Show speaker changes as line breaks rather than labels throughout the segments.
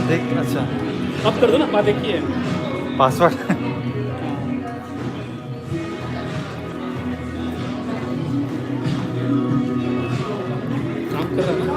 देख अच्छा
अब कर दो ना, बात एक ही है।
पासवर्ड
काम कर रहा है ना।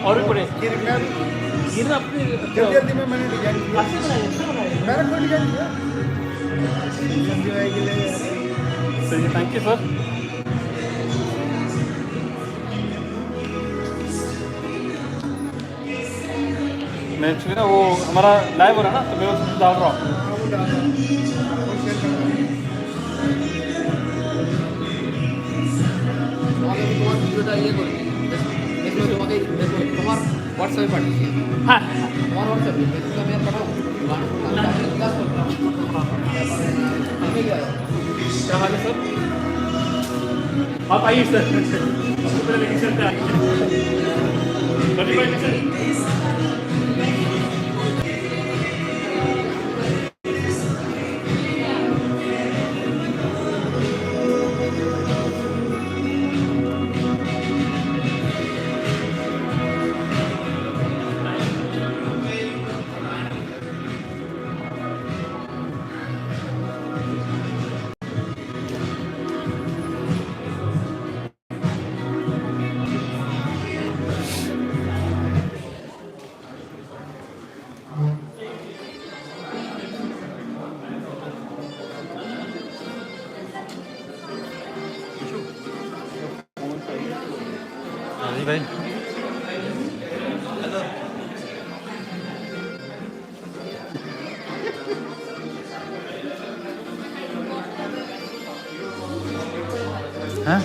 और भी बड़े गिरना अपने
जल्दी में मैंने डिजाइन किया,
अच्छे बनाए
मैंने खुद डिजाइन किया।
सही, थैंक यू सर। मैं एक्चुअली ना वो हमारा लाइव हो रहा है ना, तो मैं उसमें डाल रहा हूँ।
व्हाट्सएप पाठिए।
हाँ
और व्हाट्सएप इसका मैं पढ़ाऊँ
क्या हाल है सर? आप आइए सर, ऊपर लेके चलते आइए।
भाई হ্যাঁ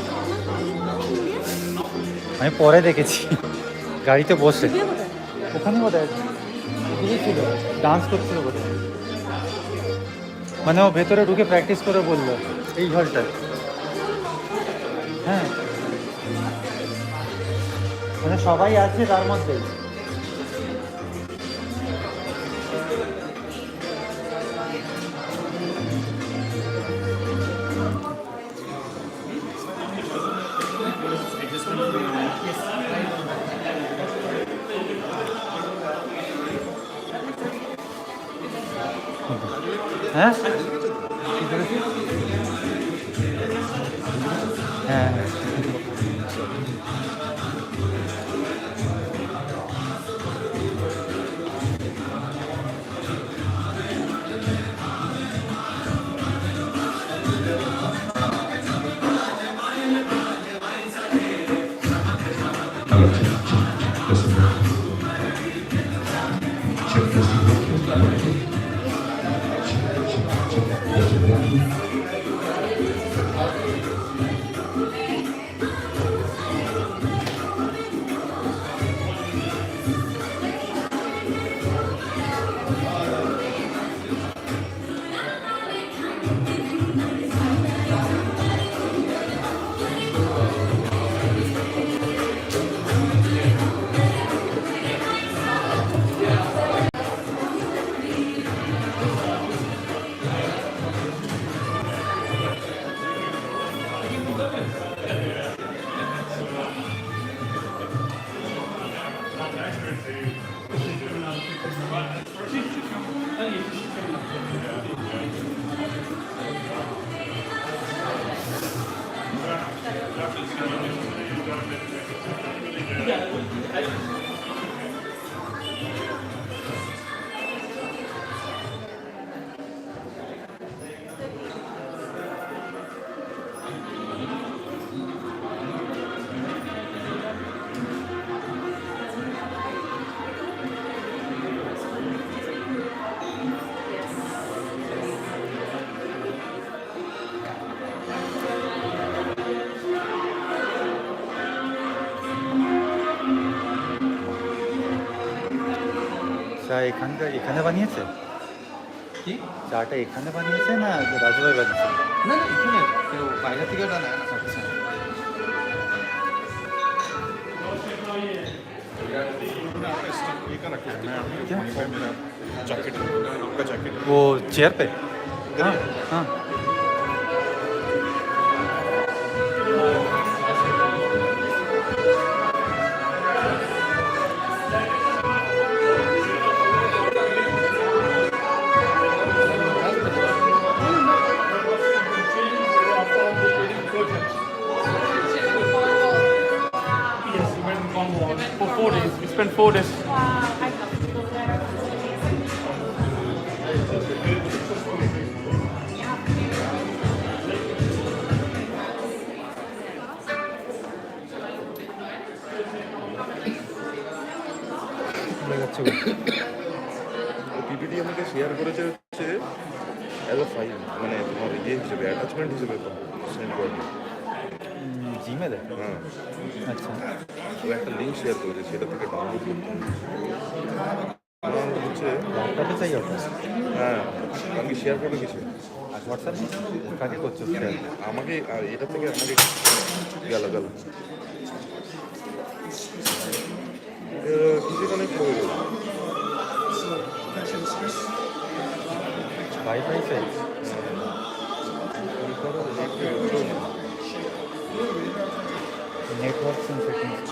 আমি পরে দেখেছি গাড়িতে বসে ওখানে বোধহয় ছিল ডান্স করছিল বোধহয় মানে ও ভেতরে ঢুকে প্র্যাকটিস করে বললো এই হলটায় হ্যাঁ মানে সবাই আছে তার মধ্যে হ্যাঁ হ্যাঁ এখানে বানিয়েছে?
কি
চাটা এখানে বানিয়েছে না রাজুভাই বানিয়েছে?
না না এখানে কেউ বাইরে থেকে ওটা নেয় না।
আচ্ছা। क्या?
जैकेट आपका जैकेट
वो चेयर पे? हाँ हाँ।
Yes, we went in Cornwall for 4 days. We spent 4 days.
PPT আমাকে শেয়ার করেছে হচ্ছে অ্যাজ আ ফাইল, মানে তোমার ইয়ে হিসেবে অ্যাটাচমেন্ট হিসেবে সেন্ড করে।
জিমেলে?
হ্যাঁ,
আচ্ছা।
ও একটা লিঙ্ক শেয়ার করেছে, সেটা থেকে ডাউনলোড করতে হবে। আমার হচ্ছে
ল্যাপটপে চাই ওটা?
হ্যাঁ, আমি শেয়ার করবো কিছু
আর হোয়াটসঅ্যাপে কাকে করছো?
আমাকে, আর এটা থেকে আমাকে গেল কিছু কানেক্ট হয়ে গেল।
वाईफाई से नेटवर्क सेटिंग्स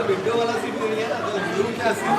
विंडो वाला सीट नहीं है ना, तो ब्लू क्या seat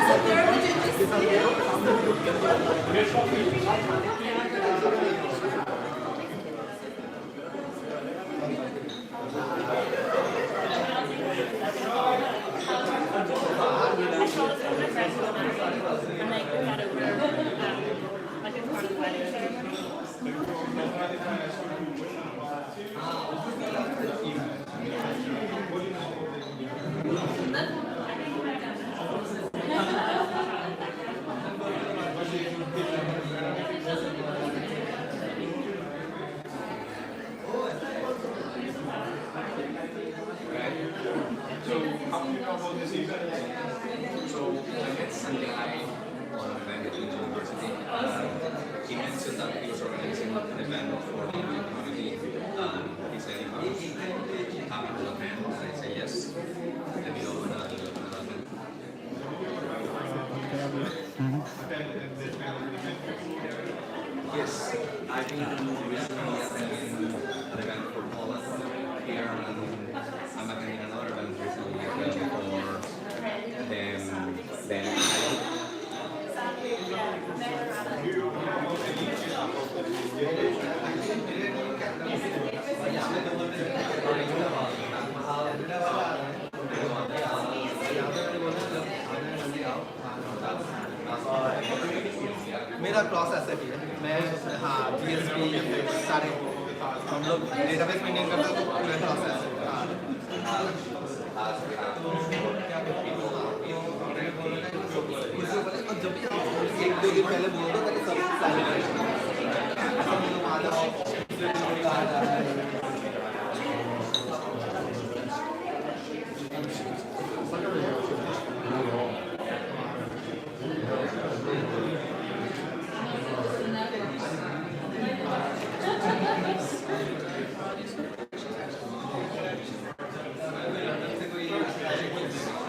He mentioned that he was organizing an event for the community. He said, if I was happy to attend, and I said yes. Let me know when Yes, I've been recently attending an event for Poland here, and I'm attending another event recently as well for then
मेरा cross asset ही है मैं हाँ GSP सारे हम लोग database maintain करते हैं तो पूरा क्रॉस एसेट और जब भी आप एक दो दिन पहले बोल दो ताकि सब साइलेंट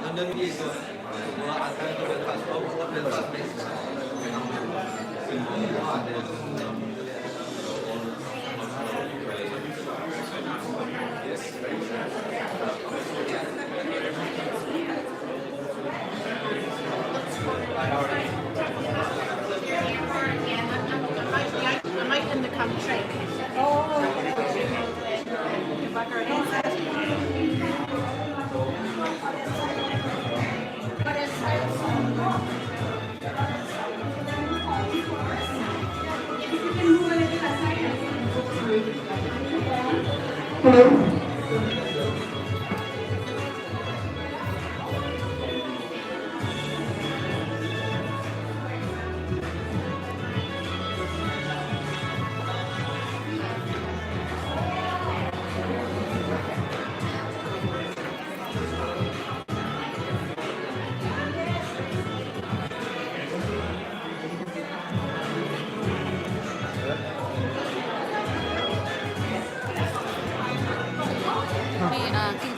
लंदन भी एक वो आता है तो बेलफास्ट वो मतलब बेलफास्ट में
I might in the country. Oh.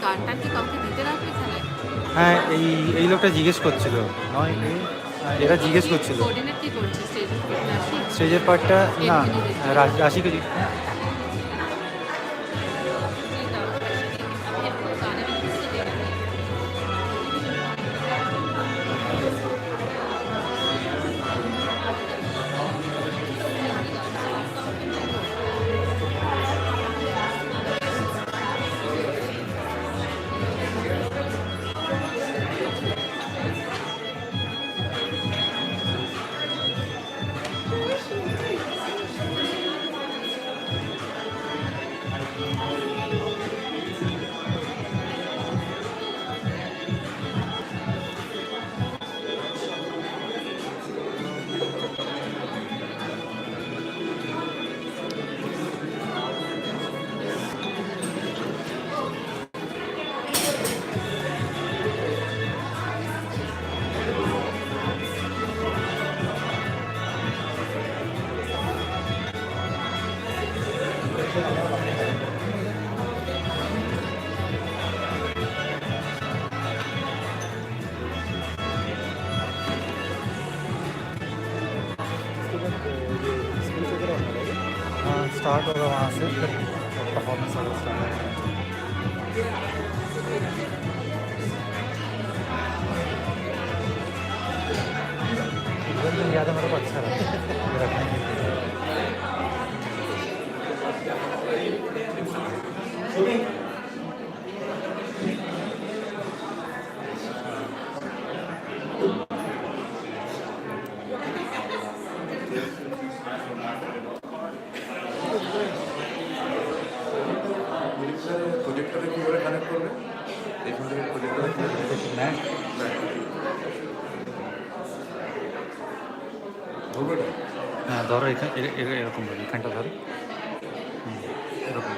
গানটা কি কাউকে দিতে রাখবে এখানে?
হ্যাঁ, এই লোকটা জিজ্ঞেস করছিল, নয় এরা জিজ্ঞেস করছিল
কোঅর্ডিনেট কি করছে
স্টেজের পার্টটা। না, রাশিকে स्टार्ट होगा वहाँ से, फिर परफॉर्मेंस होगा स्टार्ट। ज़्यादा मेरे को अच्छा रहा रखने के लिए।
প্রজেক্টরে কীভাবে কানেক্ট করবে এখান থেকে প্রজেক্টরে ধরবে না?
হ্যাঁ, ধরো এরকম এখানটা ধরো এরকম।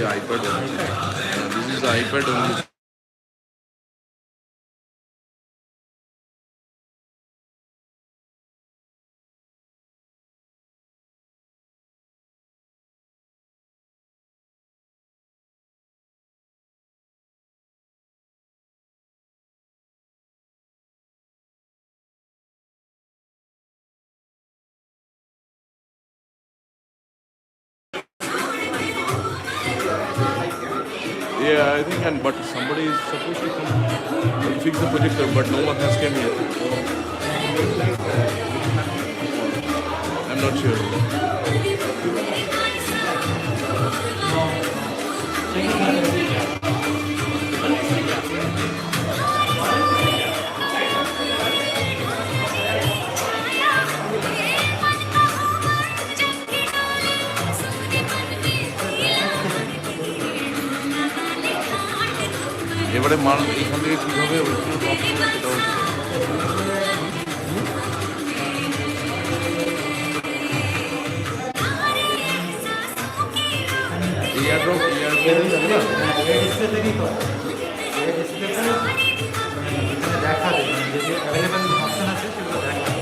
iPad only. This is the iPad only. Yeah, I think, but somebody is supposed to come and fix the projector, but no one has come yet. I'm not sure. এবারে মাল এখান থেকে কীভাবে ওইগুলো ড্রপ করবে সেটাও এয়ারড্রপ যাবে না
ডিসপ্লে থেকেই তো ডিসপ্লেতে দেখাবে যে যে অ্যাভেলেবেল অপশন আছে সেগুলো দেখাবে।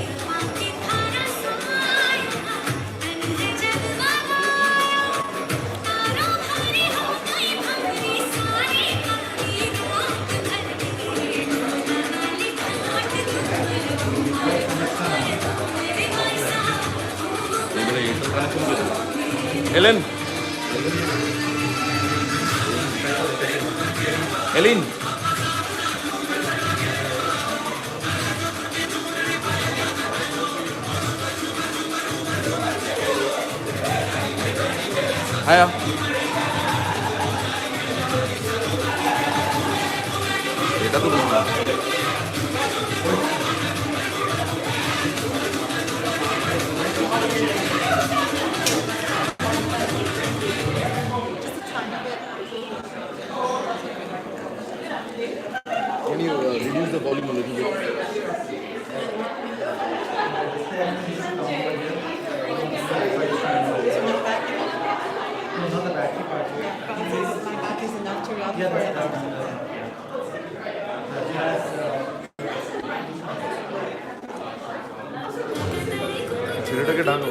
এবারে এটা কানেকশন করে এলেন এলিন আয়া এটা তো Can you reduce the volume a little bit?
Not the battery part.
My back is enough to run
Yeah,
for it.
ছেলেটাকে ডাকো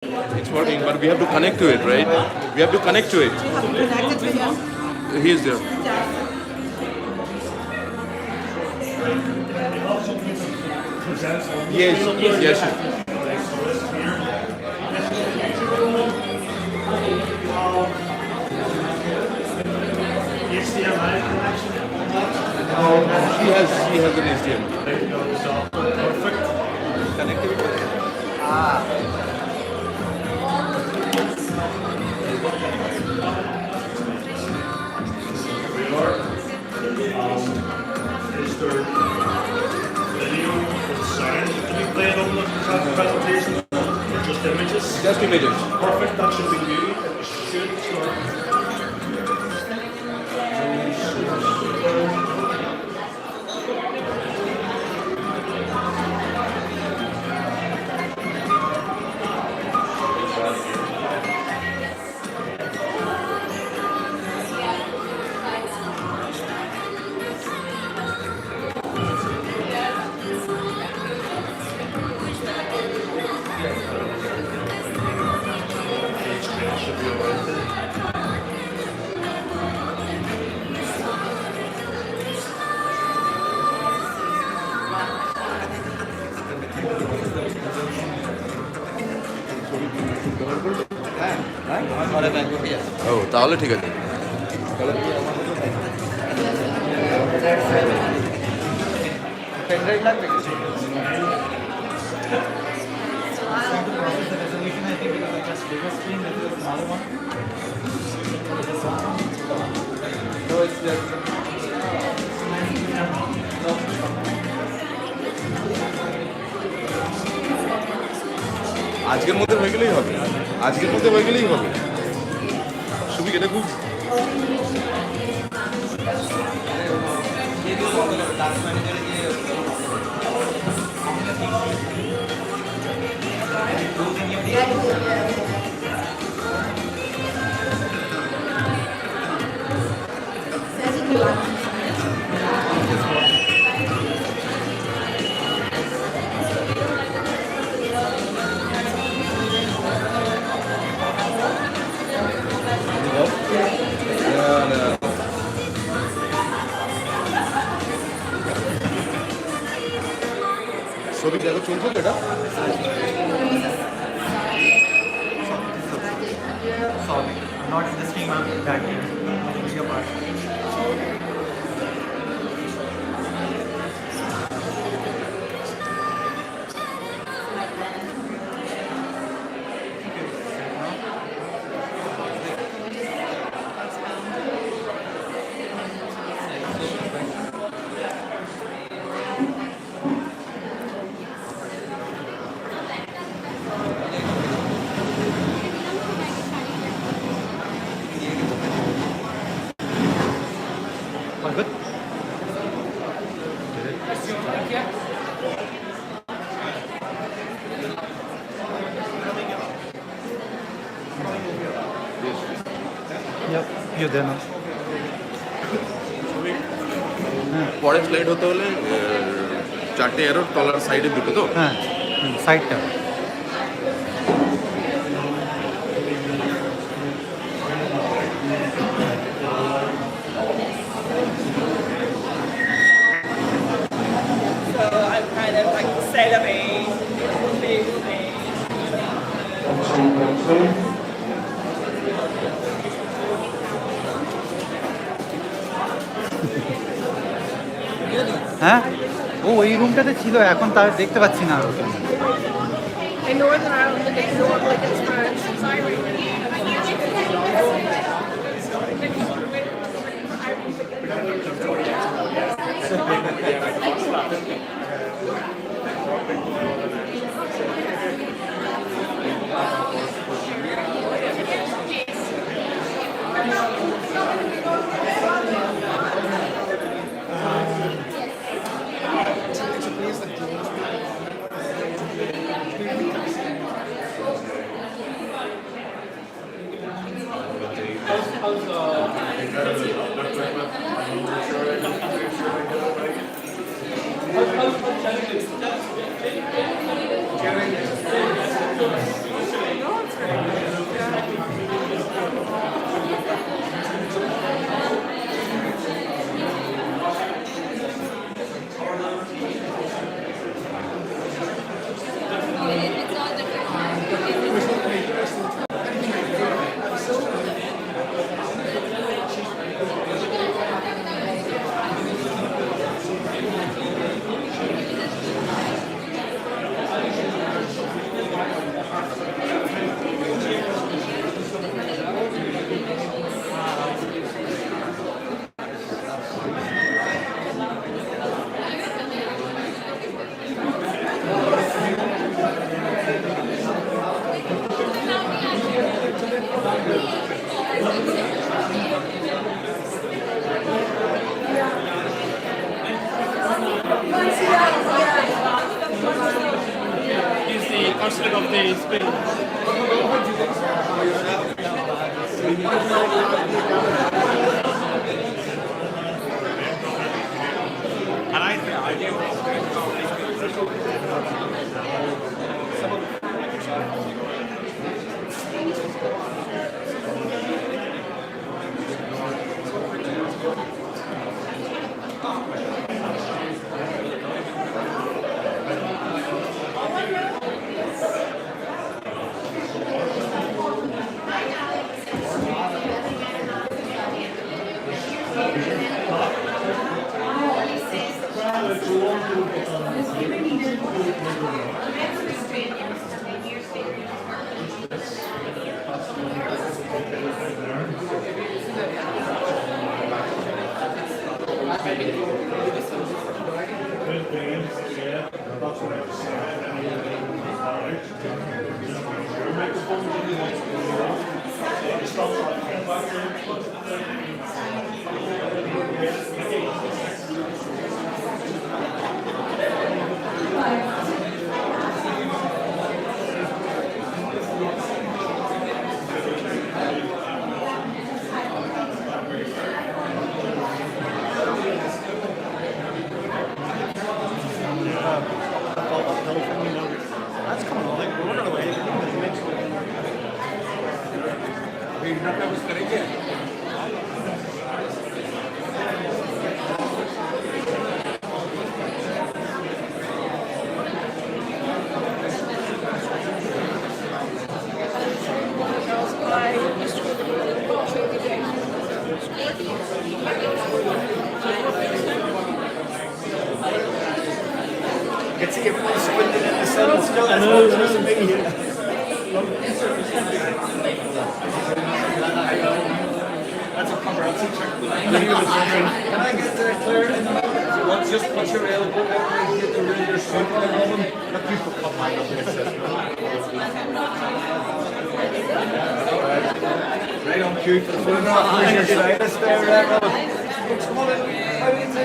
It's working, but we have to connect to it, right? We have to connect to it.
Connected to him.
He is there. Yes, yes.
HDMI connection.
He has an HDMI.
There you go. So perfect.
Connectivity.
Is there video or sound to be played on the presentation? Or just images?
Just images.
Perfect. That should be good. It should start. Should be alright.
ঘরে bag উঠে যাচ্ছে
ও তাহলে ঠিক আছে
pen drive লাগবে কিছু
Process the resolution, I think, because I just bigger screen, this is a smaller one.
So it's just
আজকের মধ্যে হয়ে গেলেই হবে, আজকের মধ্যে হয়ে গেলেই হবে। সুবি এটা খুব ছবি দেখো চলছে তো এটা।
Sorry, I'm not in the stream, I'm back here. Your part.
All good? Yep, you're there now.
পরে স্লাইড হতে হলে চারটে এরর তলার সাইডে দুটো তো।
হ্যাঁ, সাইডটা।
So I'm kind of like celebrating big thing.
হ্যাঁ, ও ওই রুমটাতে ছিল, এখন তার দেখতে পাচ্ছি না আর ওটা।
In Northern Ireland, they normally get French.
He's the consulate of the Spain. And I do
can see everyone squinting in the sun still. That's what there's a big here. That's a cover. I'll see check. Can I get there clear? Once just put your elbow over and get the rim of your suit on the woman. Look, you put my up right on cue for the photograph. Let's there, Robin. Come on in. How do you take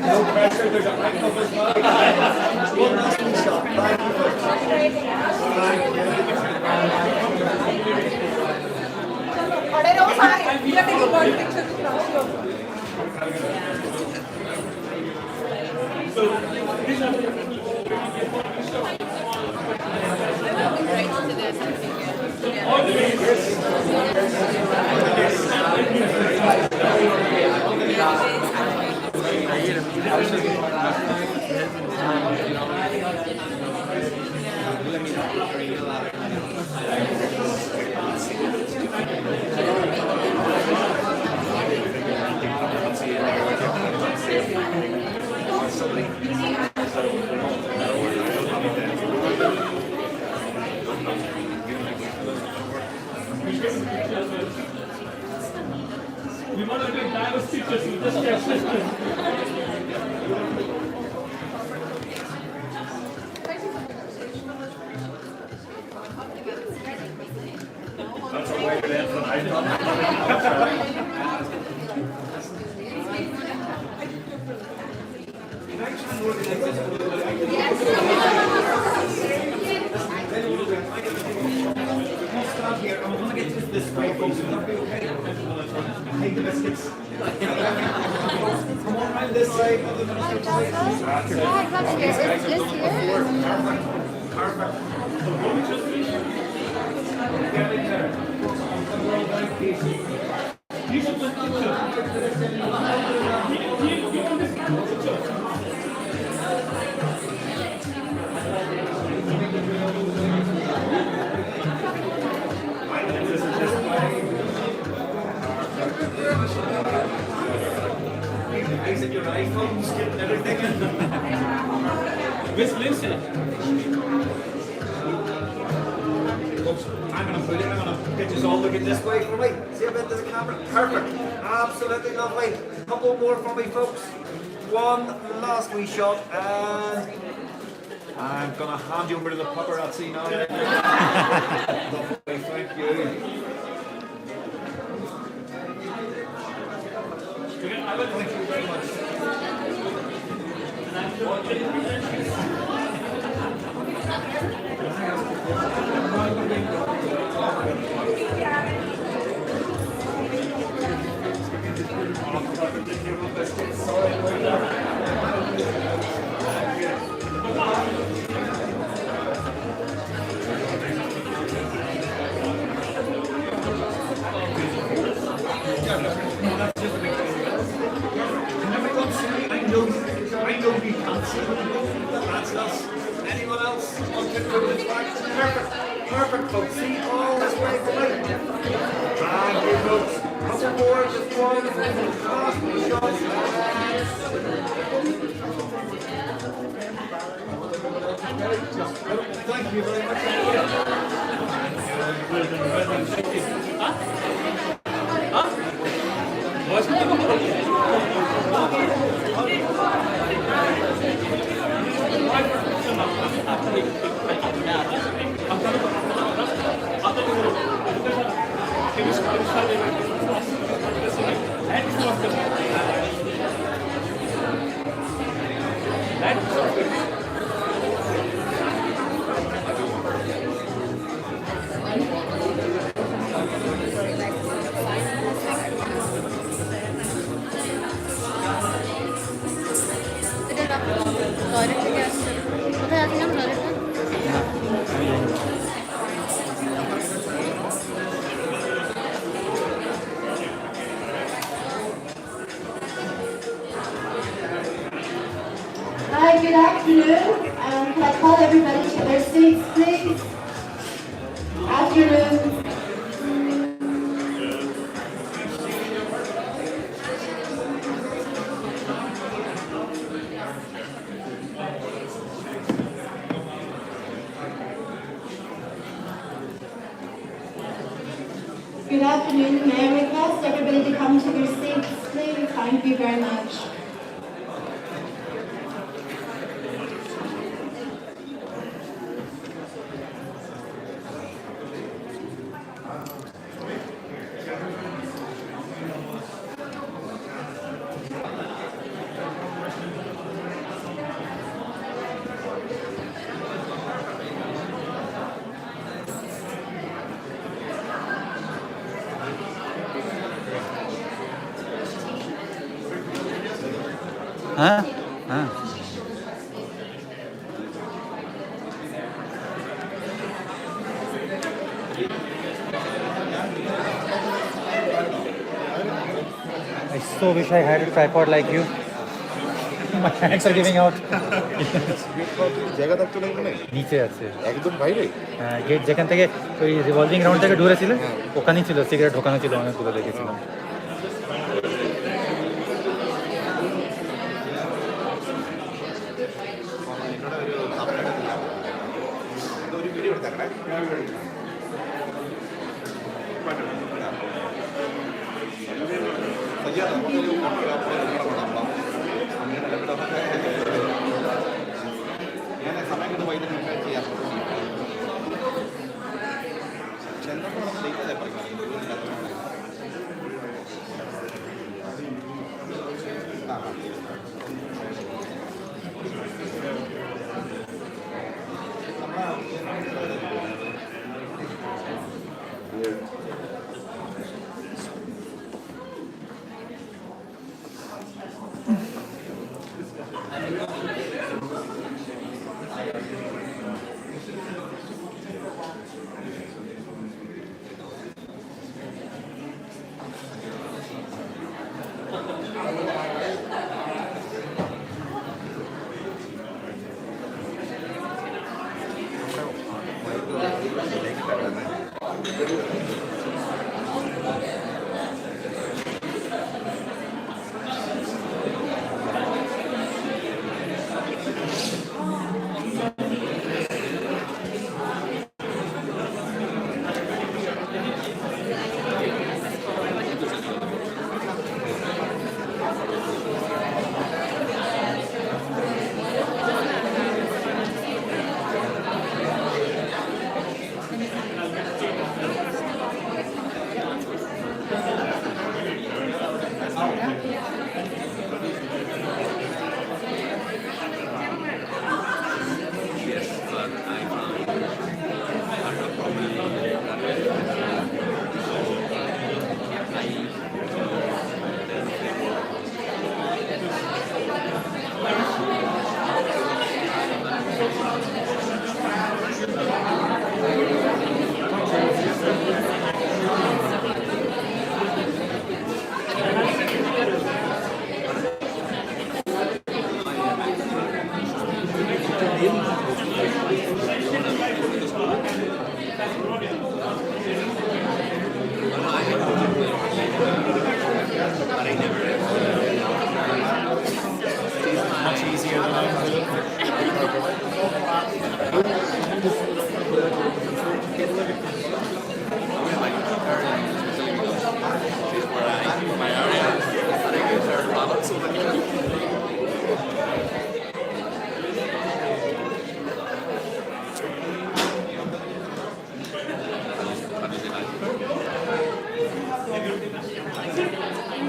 no pressure, there's a mic up as well. One last shot.
We want to do diverse pictures with this question.
That's a way to end for the night. Stop here. I'm going to get this way, folks. Will that be okay? Take the biscuits. Come on around this side. Perfect. Get in there. You should look Isaac, your iPhone's getting everything in. Miss Lucy. Folks, I'm going to get you all looking this way for me. See a bit to the camera. Perfect. Absolutely lovely. A couple more for me, folks. One last wee shot, and I'm going to hand you over to the paparazzi now. Lovely, thank you. Thank you very much. I know you can't see that's us. Anyone else want to do this back? Perfect. Perfect, folks. See all this way for me. Thank you, folks. Couple more, just one. Last shot. Thank you very much.
Hi, good afternoon. Can I call everybody to their seats, please? Afternoon. Thank you very much.
Huh? Huh. I so wish I had a tripod like you. My hands are giving out.
জায়গা থাকতো না এখানে
নিচে আছে
একদম বাইরে
gate যেখান থেকে ওই রিভলভিং রাউন্ড থেকে ঢুকেছিল ওখানেই ছিল সিগারেট ঢোকানো ছিল অনেকগুলো দেখেছিলাম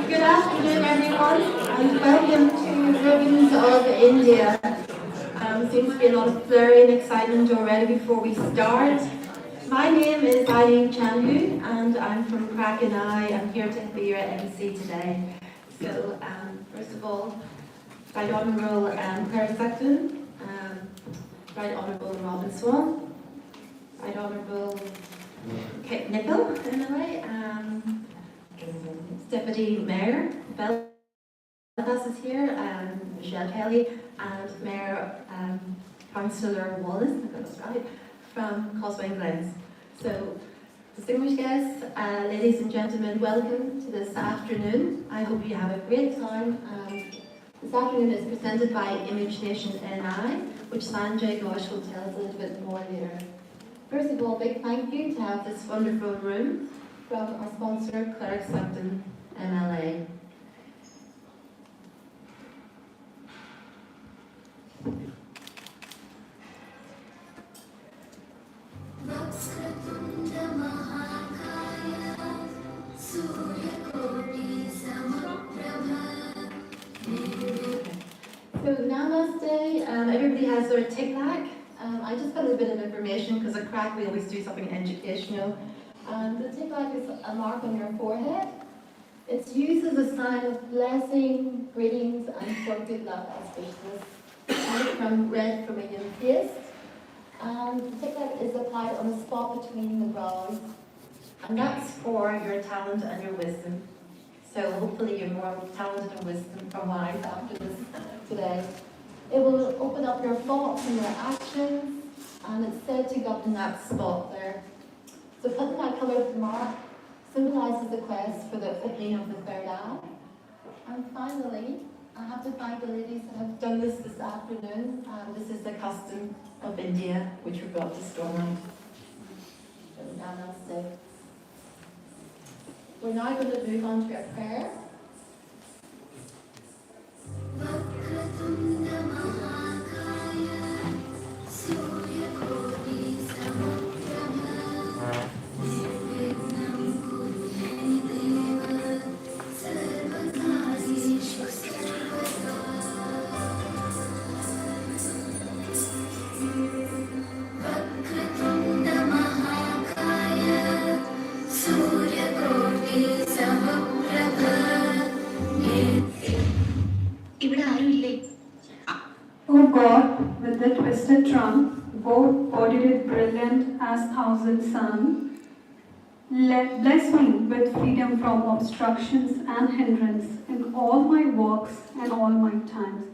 Good afternoon, everyone, and welcome to Ribbons of India. Seems to be a lot of flurry and excitement already before we start. My name is Eileen Chandu, and I'm from Kraken I. I'm here to be your MC today. So, first of all, Right Honourable Claire Sugden, Right Honourable Robin Swan, Right Honourable Kate Nichol, MLA, Deputy Mayor Belfast is here, Michelle Kelly, and Mayor Councillor Wallace, I got it right, from Causeway Glens. So, distinguished guests, ladies and gentlemen, welcome to this afternoon. I hope you have a great time. This afternoon is presented by ImageNation NI, which Sanjay Ghosh will tell us a little bit more later. First of all, big thank you to have this wonderful room from our sponsor, Claire Sugden, MLA. everybody has their tic-tac. I just got a bit of information because at CRAC we always do something educational. The tic-tac is a mark on your forehead. It's used as a sign of blessing, greetings, and for good luck as business. Made from red vermilion paste. And the tic-tac is applied on the spot between the brows. And that's for your talent and your wisdom. So hopefully you're more talented and wisdom from wise after this today. It will open up your thoughts and your actions, and it's said to govern that spot there. So putting that coloured mark symbolises the quest for the opening of the third eye. And finally, I have to thank the ladies that have done this afternoon. This is the custom of India, which we brought to Stormont. We're now going to move on to a prayer.
O God, with the twisted trunk, both bodied it brilliant as thousand sun, bless me with freedom from obstructions and hindrance in all my works and all my times.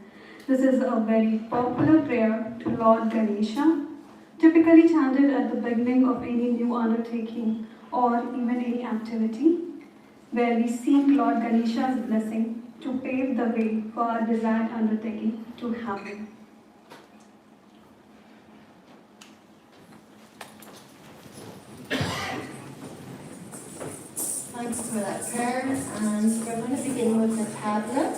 This is a very popular prayer to Lord Ganesha, typically chanted at the beginning of any new undertaking or even any activity, where we seek Lord Ganesha's blessing to pave the way for our desired undertaking to happen.
Thanks for that prayer, and we're going to begin with the tablet.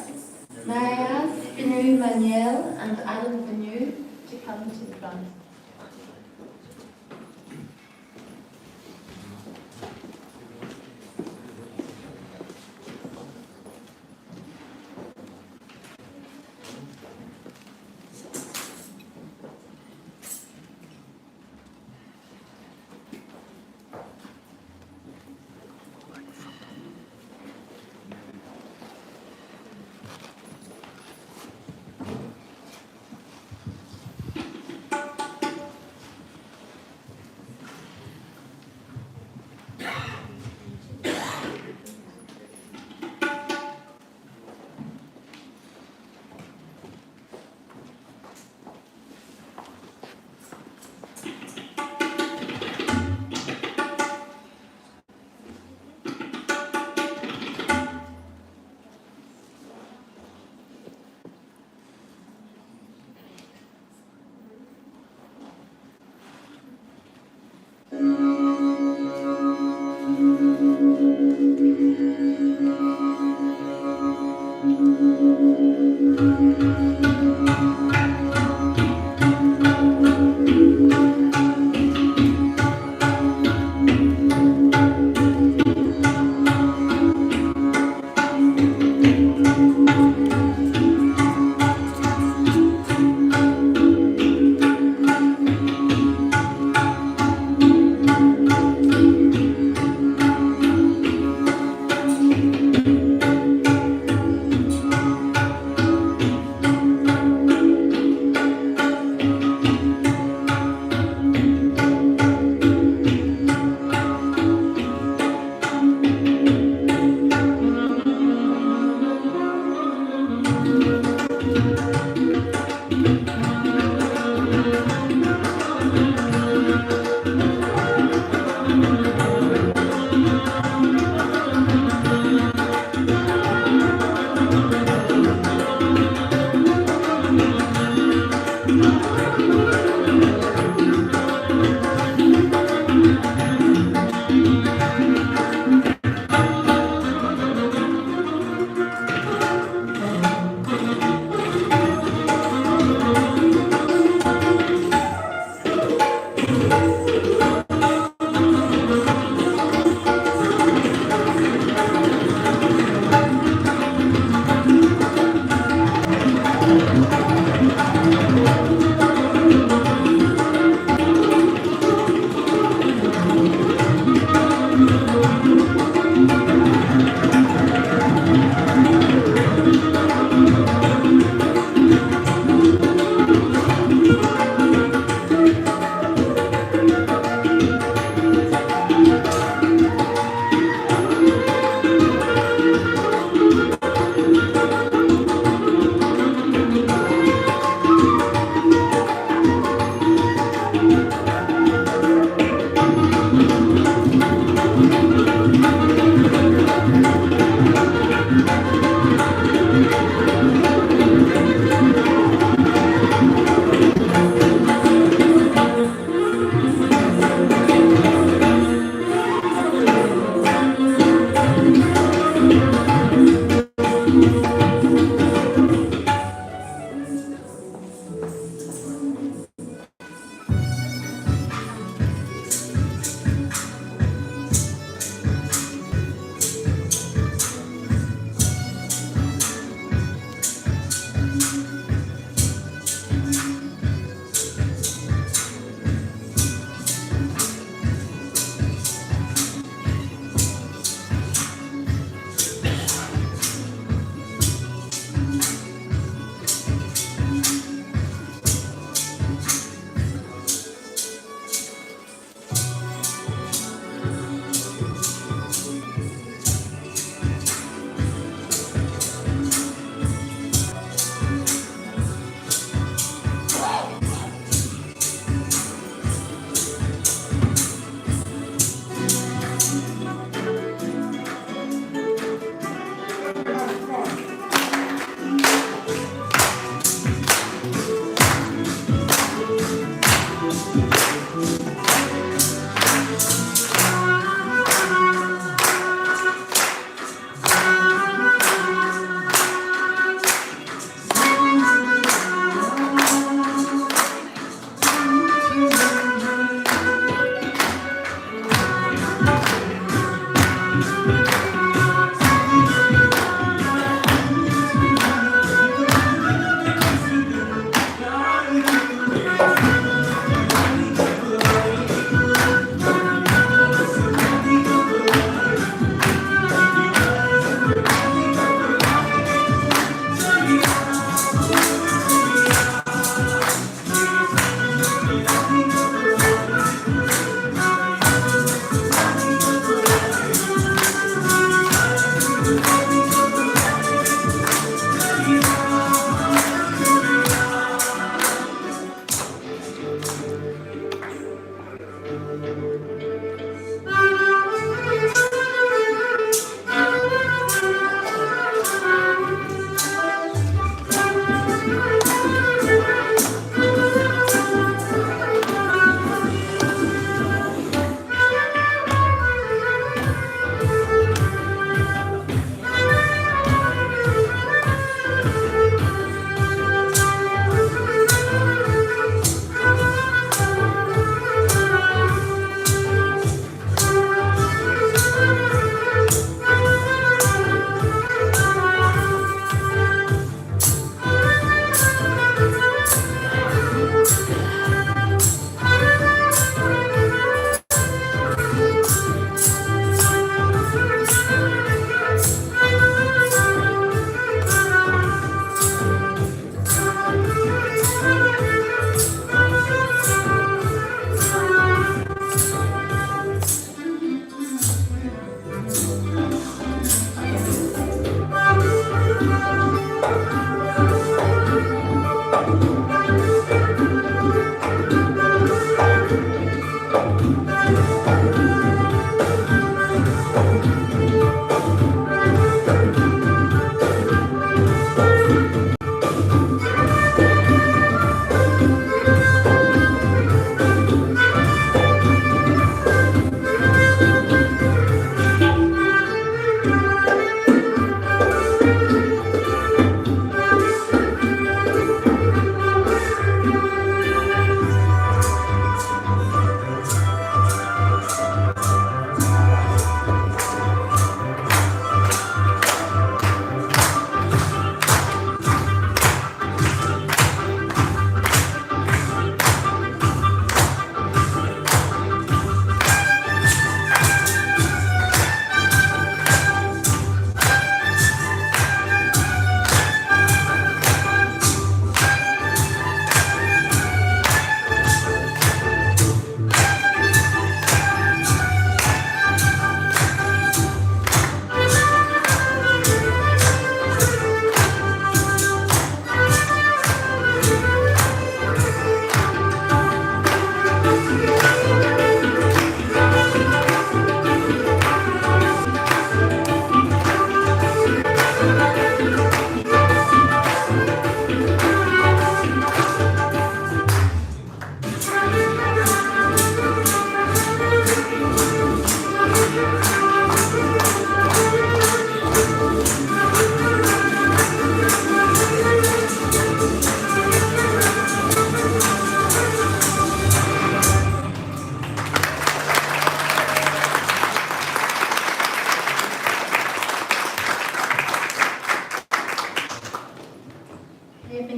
May I ask Binu Manuel and Alan Binu to come to the front.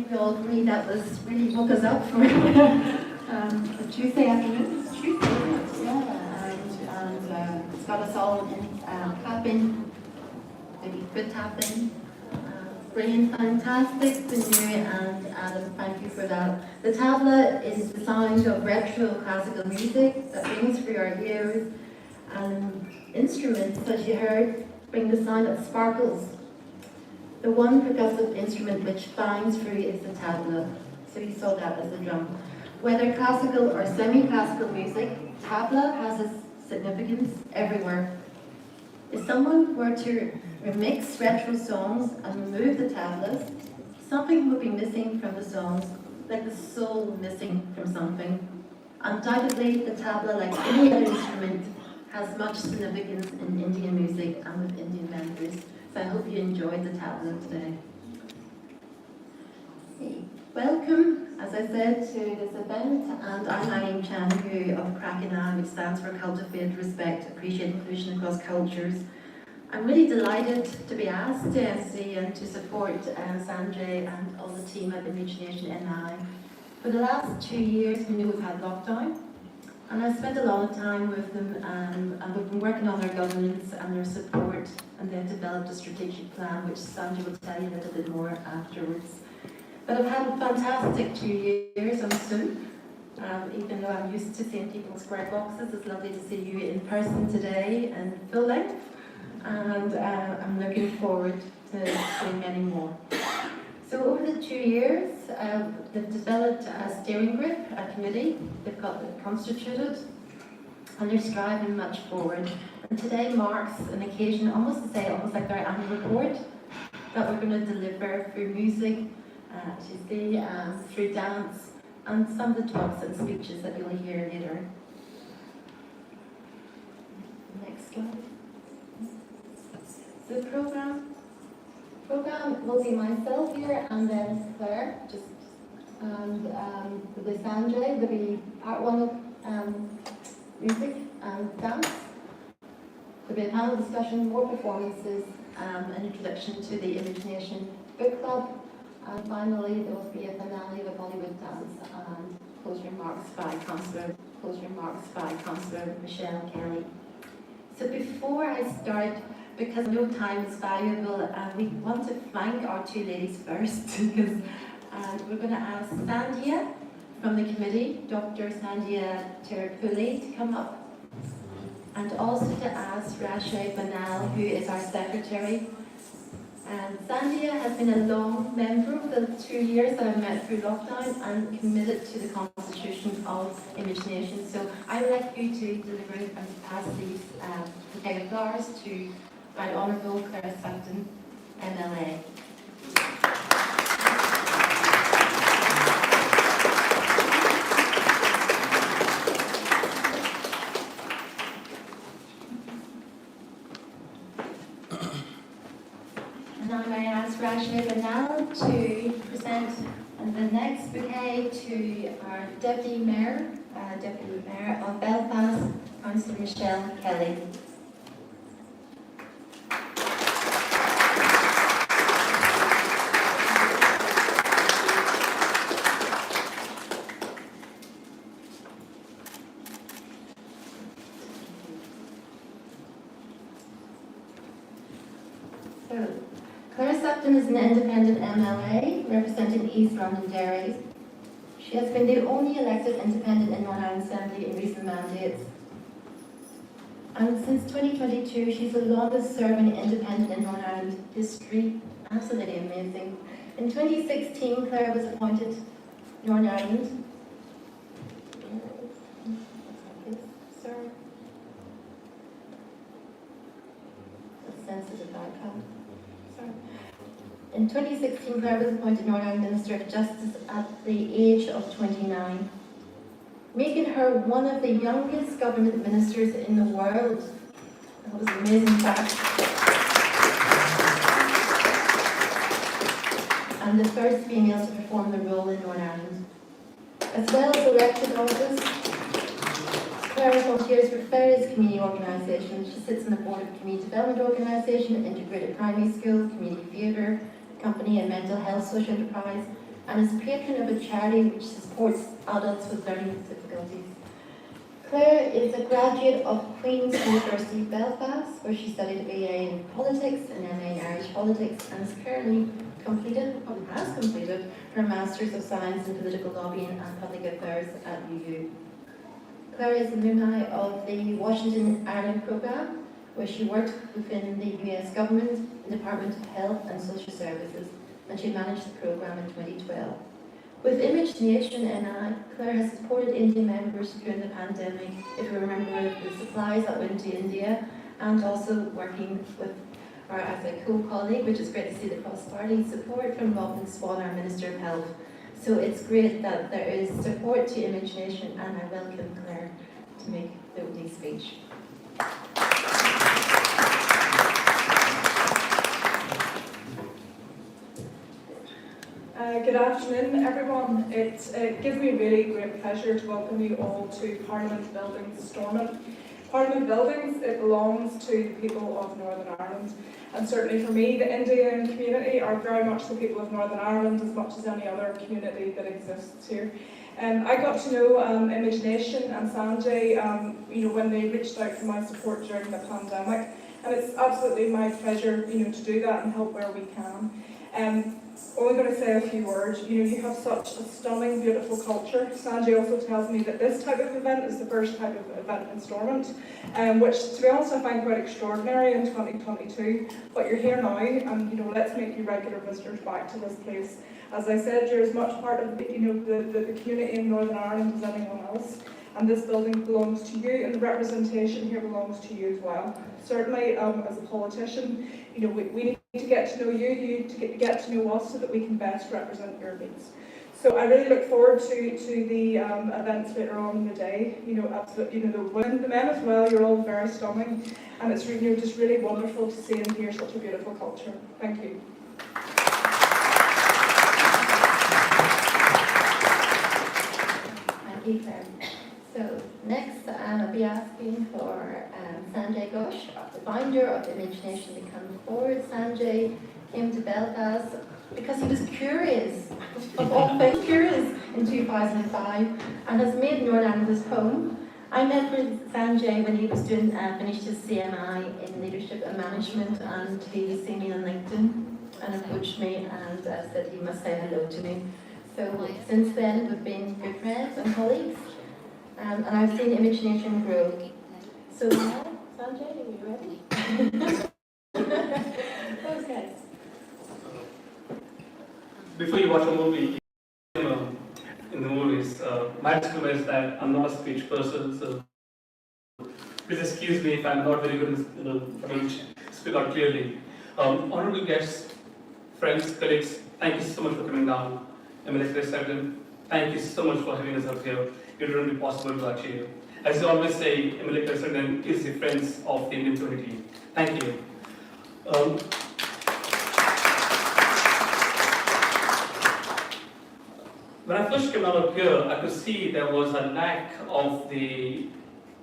think we all agree that was really woke us up for a Tuesday afternoon. It's Tuesday, isn't it? Yeah, and it's got us all in clapping, maybe good tapping. Brilliant, fantastic, Vinny and Adam, thank you for that. The tabla is the sound of retro classical music that rings through our ears, and instruments, as you heard, bring the sound that sparkles. The one percussive instrument which binds through is the tabla, so you saw that as the drum. Whether classical or semi-classical music, tabla has its significance everywhere. If someone were to remix retro songs and remove the tablas, something would be missing from the songs, like the soul missing from something. Undoubtedly, the tabla, like any other instrument, has much significance in Indian music and with Indian members. So I hope you enjoyed the tabla today. Welcome, as I said, to this event, and I'm Eileen Chan of Krakenan, which stands for Cultivate, Respect, Appreciate Inclusion Across Cultures. I'm really delighted to be asked to MC and to support Sanjay and all the team at ImageNation NI. For the last 2 years, we knew we've had lockdown, and I've spent a lot of time with them, and we've been working on their governance and their support, and they've developed a strategic plan, which Sanjay will tell you a little bit more afterwards. But I've had a fantastic 2 years on Zoom. Even though I'm used to seeing people in square boxes, it's lovely to see you in person today in full length. And I'm looking forward to seeing many more. So over the 2 years, they've developed a steering group, a committee. They've got it constituted, and they're striving much forward. And today marks an occasion, almost like their annual report, that we're going to deliver through music, through dance, and some of the talks and speeches that you'll hear later. Next slide. The program will be myself here, and then Claire, and there'll be Sanjay. There'll be part one of music and dance. There'll be a panel discussion, more performances, an introduction to the ImageNation Book Club, and finally there will be a finale of a Bollywood dance and closing remarks by Councillor Michelle Kelly. So before I start, because no time is valuable, we want to thank our two ladies first, because we're going to ask Sandhya from the committee, Dr. Sandhya Tirupulli, to come up, and also to ask Rashay Banal, who is our secretary. Sandhya has been a long member of the 2 years that I've met through lockdown and committed to the constitution of ImageNation. So I would like you to deliver and pass these bouquet of flowers to Right Honourable Claire Sugden, MLA. Now may I ask Rashay Banal to present the next bouquet to our Deputy Mayor of Belfast, Councillor Michelle Kelly. Claire Sugden is an independent MLA representing East London Dairies. She has been the only elected independent in Northern Ireland Assembly in recent mandates. And since 2022, she's the longest serving independent in Northern Ireland history. Absolutely amazing. In 2016, Claire was appointed Northern Ireland. Sorry. That's sensitive icon. In 2016, Claire was appointed Northern Ireland Minister of Justice at the age of 29, making her one of the youngest government ministers in the world. That was an amazing fact. And the first female to perform the role in Northern Ireland. As well as elected office, Claire volunteers for various community organisations. She sits on the board of Community Development Organisation, Integrated Primary School, Community Theatre Company, and Mental Health Social Enterprise. and is patron of a charity which supports adults with learning difficulties. Claire is a graduate of Queen's University Belfast, where she studied a BA in politics and MA in Irish politics, and has currently completed her Masters of Science in Political Lobbying and Public Affairs at UU. Claire is an alumni of the Washington Ireland Programme, where she worked within the US government, the Department of Health and Social Services, and she managed the programme in 2012. With ImageNation NI, Claire has supported Indian members during the pandemic, if you remember the supplies that went to India, and also working with our as a co-colleague, which is great to see the cross-party support from Robin Swan, our Minister of Health. So it's great that there is support to ImageNation, and I welcome Claire to make the opening speech.
Good afternoon, everyone. It gives me really great pleasure to welcome you all to Parliament Buildings Stormont. Parliament Buildings, it belongs to the people of Northern Ireland, and certainly for me, the Indian community are very much the people of Northern Ireland as much as any other community that exists here. I got to know ImageNation and Sanjay when they reached out for my support during the pandemic, and it's absolutely my pleasure to do that and help where we can. Only going to say a few words. You have such a stunning, beautiful culture. Sanjay also tells me that this type of event is the first type of event in Stormont, which, to be honest, I find quite extraordinary in 2022. But you're here now, and let's make you regular visitors back to this place. As I said, you're as much part of the community in Northern Ireland as anyone else, and this building belongs to you, and the representation here belongs to you as well. Certainly, as a politician, we need to get to know you to get to know us so that we can best represent your needs. So I really look forward to the events later on in the day. Absolutely, the women, the men as well, you're all very stunning, and it's just really wonderful to see and hear such a beautiful culture. Thank you.
Thank you, Claire. So next, I'll be asking for Sanjay Ghosh, the founder of ImageNation, to come forward. Sanjay came to Belfast because he was curious, of all things curious, in 2005, and has made Northern Ireland his home. I met with Sanjay when he was doing finished his CMI in leadership and management, and he seen me on LinkedIn and approached me and said he must say hello to me. So since then, we've been good friends and colleagues. And I've seen ImageNation grow. So now, Sanjay, are you ready? Okay.
Before you watch a movie, in the movies, my disclaimer is that I'm not a speech person, so please excuse me if I'm not very good in speak out clearly. Honorable guests, friends, colleagues, thank you so much for coming down. MLA Sugden, thank you so much for having us up here. It wouldn't be possible to achieve. As you always say, MLA President is the friends of the Indian community. Thank you. When I first came out of here, I could see there was a lack of the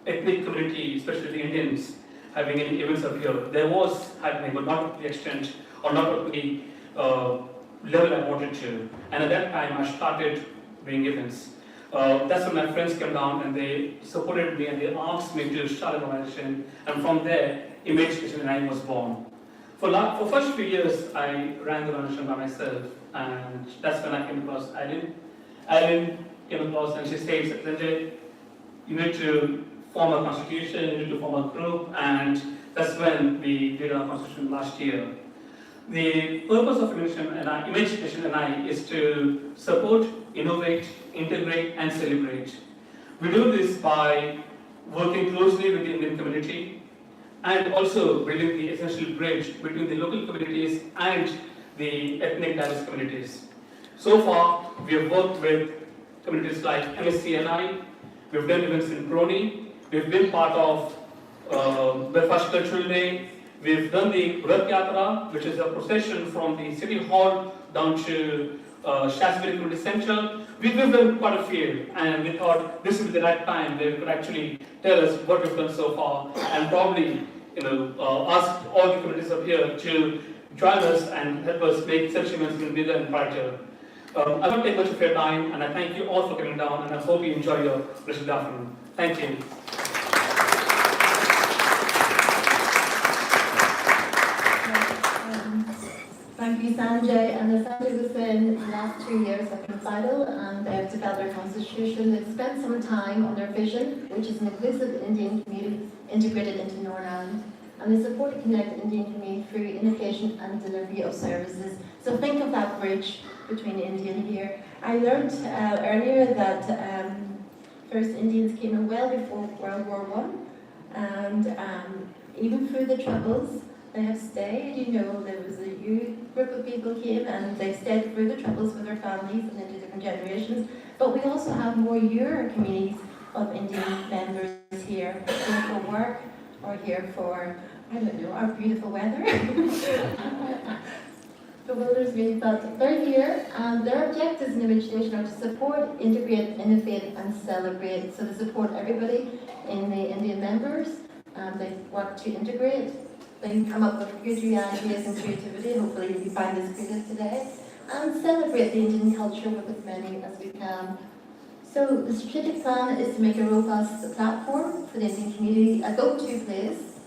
ethnic community, especially the Indians, having any events up here. There was happening, but not to the extent or not to the level I wanted to. And at that time, I started doing events. That's when my friends came down and they supported me and they asked me to start an organization, and from there, ImageNation NI was born. For first few years, I ran the organization by myself, and that's when I came across Eileen. Eileen came across and she said, Sanjay, you need to form a constitution, you need to form a group, and that's when we did our constitution last year. The purpose of ImageNation NI is to support, innovate, integrate, and celebrate. We do this by working closely with the Indian community and also building the essential bridge between the local communities and the ethnic diverse communities. So far, we have worked with communities like MSCNI, we've done events in PRONI, we've been part of Belfast Cultural Day, we've done the Rath Yatra, which is a procession from the City Hall down to Shaftesbury Community Centre. We've done quite a few, and we thought this would be the right time where we could actually tell us what we've done so far, and probably ask all the communities up here to join us and help us make such events even bigger and brighter. I won't take much of your time, and I thank you all for coming down, and I hope you enjoy your rest of the afternoon. Thank you.
Thank you, Sanjay. And as Sanjay was saying, the last 2 years have been vital, and they've developed their constitution. They've spent some time on their vision, which is an inclusive Indian community integrated into Northern Ireland. And they support and connect the Indian community through innovation and delivery of services. So think of that bridge between India and here. I learned earlier that first Indians came in well before World War I, and even through the Troubles, they have stayed. You know, there was a huge group of people came and they stayed through the Troubles with their families and into different generations. But we also have more younger communities of Indian members here for work or here for, I don't know, our beautiful weather. Bewilders me, but they're here, and their objectives in ImageNation are to support, integrate, innovate, and celebrate. So they support everybody in the Indian members, and they work to integrate. They come up with good ideas and creativity. Hopefully you find this creative today, and celebrate the Indian culture with as many as we can. So the strategic plan is to make a robust platform for the Indian community, a go-to place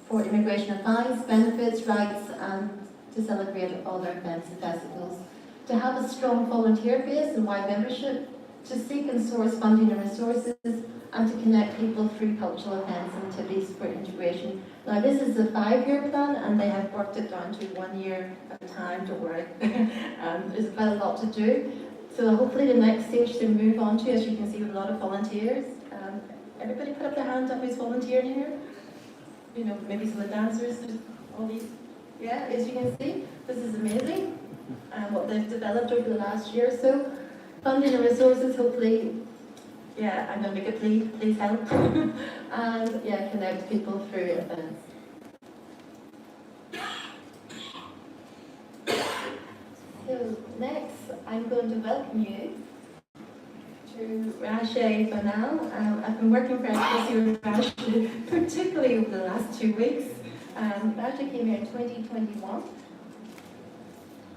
for immigration advice, benefits, rights, and to celebrate all their events and festivals, to have a strong volunteer base and wide membership, to seek and source funding and resources, and to connect people through cultural events and activities for integration. Now this is a 5-year plan, and they have worked it down to 1 year at a time, don't worry. There's quite a lot to do. So hopefully the next stage to move on to, as you can see, with a lot of volunteers. Everybody put up their hand up who's volunteering here. You know, maybe some of the dancers, all these. Yeah, as you can see, this is amazing, what they've developed over the last year or so. Funding and resources, hopefully, yeah, I'm going to make a plea, please help. And yeah, connect people through events. So next, I'm going to welcome you to Rajay Banal. I've been working very closely with Rajay, particularly over the last 2 weeks. Rajay came here in 2021,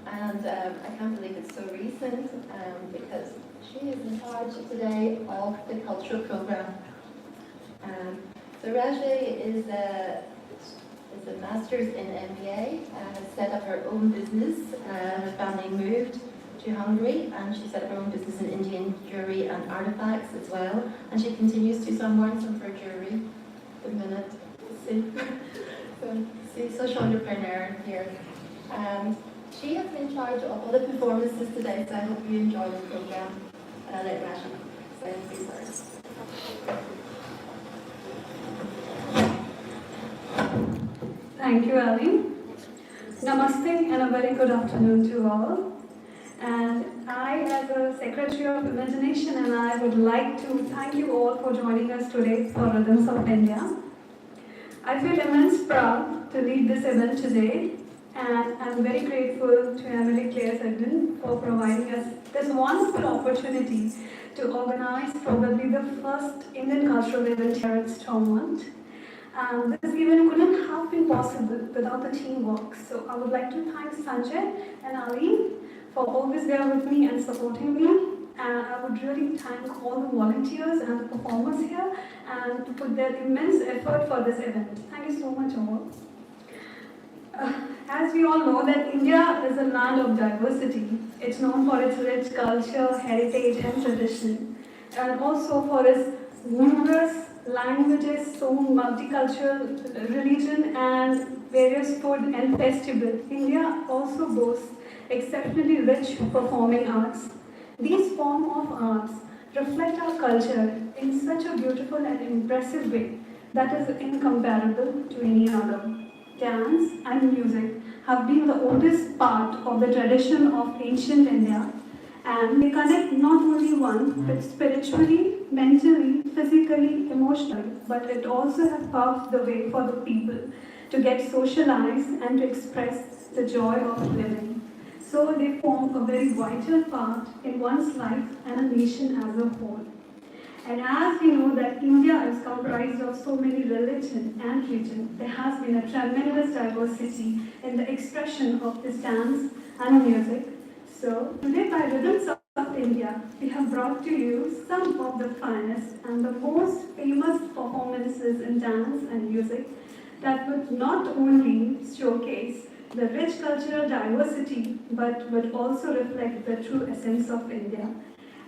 and I can't believe it's so recent because she is in charge today of the cultural program. So Rajay is a master's in MBA, set up her own business. Her family moved to Hungary, and she set up her own business in Indian jewelry and artifacts as well. And she continues to, so I'm wearing some of her jewelry at the minute. See, social entrepreneur here. She has been in charge of all the performances today, so I hope you enjoy the program. And I'll let Rashi say a few words.
Thank you, Ali. Namaste and a very good afternoon to all. And I, as a Secretary of ImageNation NI, would like to thank you all for joining us today for Rhythms of India. I feel immense proud to lead this event today, and I'm very grateful to MLA Claire Sugden for providing us this wonderful opportunity to organize probably the first Indian cultural event here at Stormont. This event couldn't have been possible without the teamwork. So I would like to thank Sanjay and Ali for always there with me and supporting me. And I would really thank all the volunteers and the performers here and to put their immense effort for this event. Thank you so much all. As we all know that India is a land of diversity. It's known for its rich culture, heritage and tradition, and also for its numerous languages, so multicultural religion and various food and festivals. India also boasts exceptionally rich performing arts. These forms of arts reflect our culture in such a beautiful and impressive way that is incomparable to any other. Dance and music have been the oldest part of the tradition of ancient India, and they connect not only one but spiritually, mentally, physically, emotionally, but it also has paved the way for the people to get socialized and to express the joy of living. So they form a very vital part in one's life and a nation as a whole. And as we know that India is comprised of so many religions and regions, there has been a tremendous diversity in the expression of this dance and music. So today by Rhythms of India, we have brought to you some of the finest and the most famous performances in dance and music that would not only showcase the rich cultural diversity, but would also reflect the true essence of India.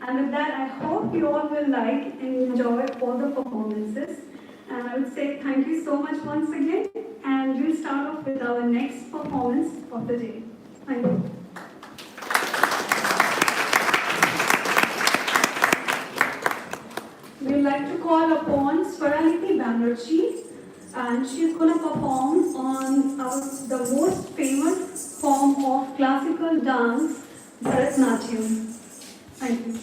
And with that, I hope you all will like and enjoy all the performances. And I would say thank you so much once again. And we'll start off with our next performance of the day. Thank you. We'd like to call upon Swaraliti Banerjee, and she's going to perform on the most famous form of classical dance, Bharatnatyam. Thank you.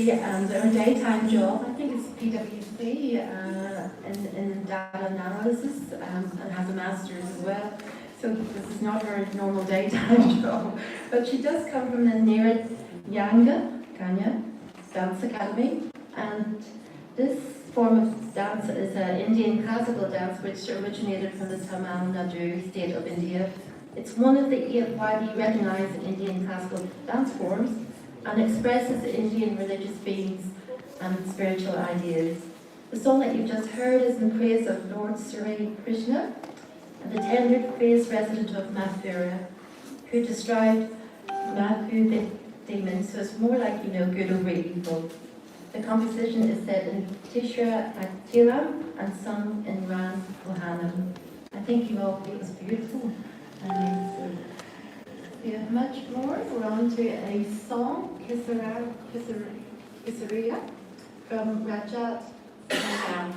And her daytime job, I think it's PwC in data analysis, and has a master's as well. so this is not her normal daytime job. But she does come from the near Kanya Dance Academy, and this form of dance is an Indian classical dance which originated from the Tamil Nadu state of India. It's one of the 8 widely recognized Indian classical dance forms and expresses Indian religious themes and spiritual ideas. The song that you've just heard is in praise of Lord Sri Krishna, the tender-faced resident of Mathura, who described Mathu the demon, so it's more like, good over evil. The composition is set in Tishra Atilam and sung in Ram Kohanam. I think you all feel it was beautiful. So we have much more. We're on to a song, Kisariya, from Rajat Sangam.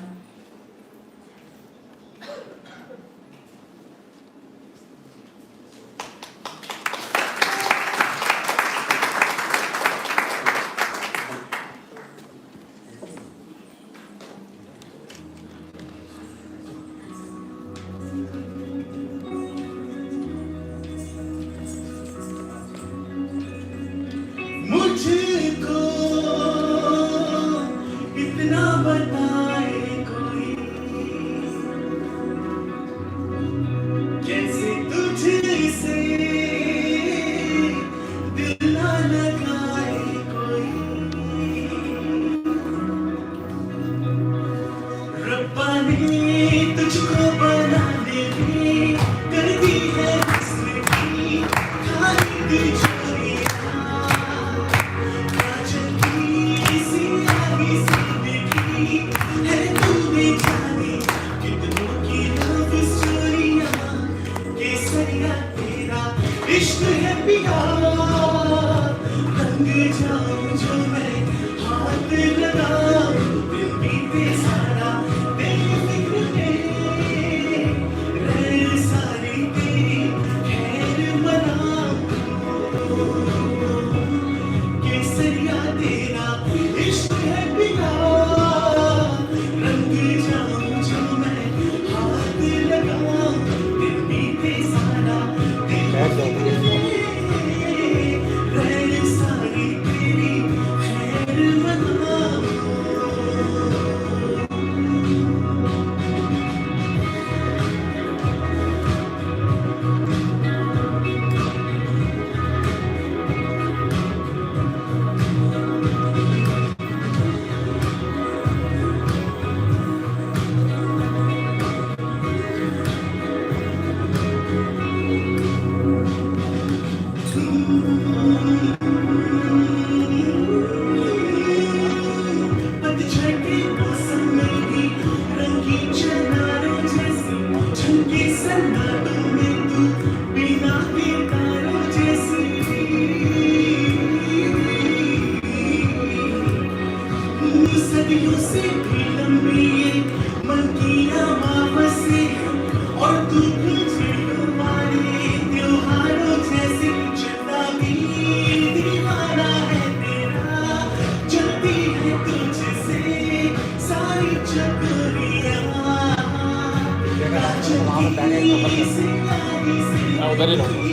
Rang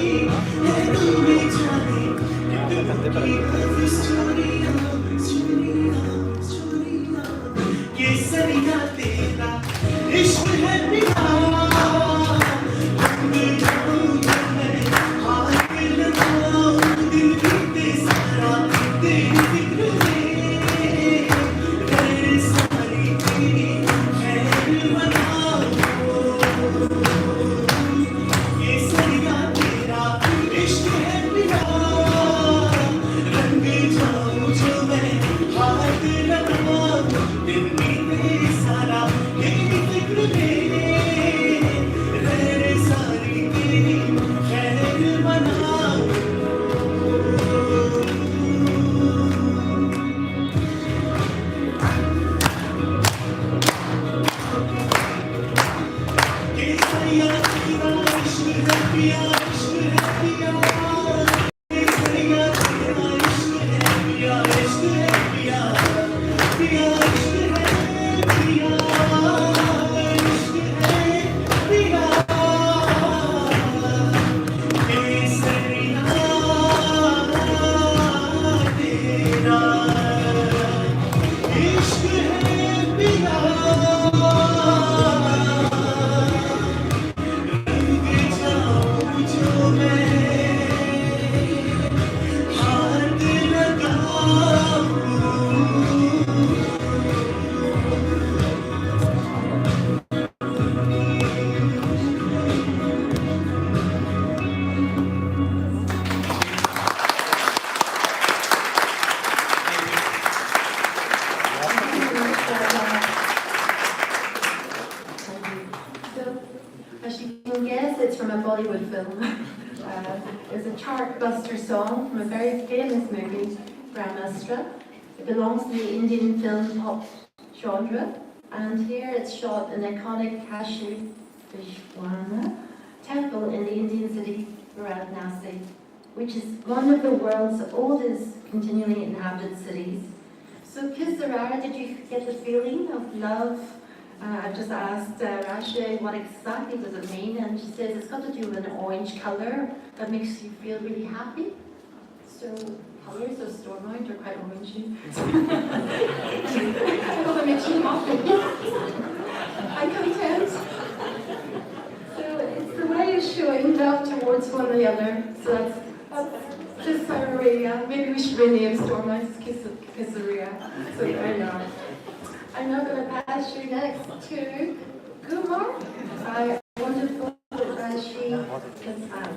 is a chartbuster song from a very famous movie, Brahmastra. It belongs to the Indian film pop genre, and here it's shot in the iconic Kashi Vishwana temple in the Indian city Bharatnatyam, which is one of the world's oldest continually inhabited cities. So, Kisarara, did you get the feeling of love? I've just asked Rasha what exactly does it mean, and she says it's got to do with an orange colour that makes you feel really happy. So, colours of Stormont are quite orangey. I know that makes you happy. I'm content. So, it's the way of showing love towards one another. So that's Kisarara. Maybe we should rename Stormont Kisarara. So I know. I'm now going to pass you next to Kumar. I wonderful Rashi Kathak.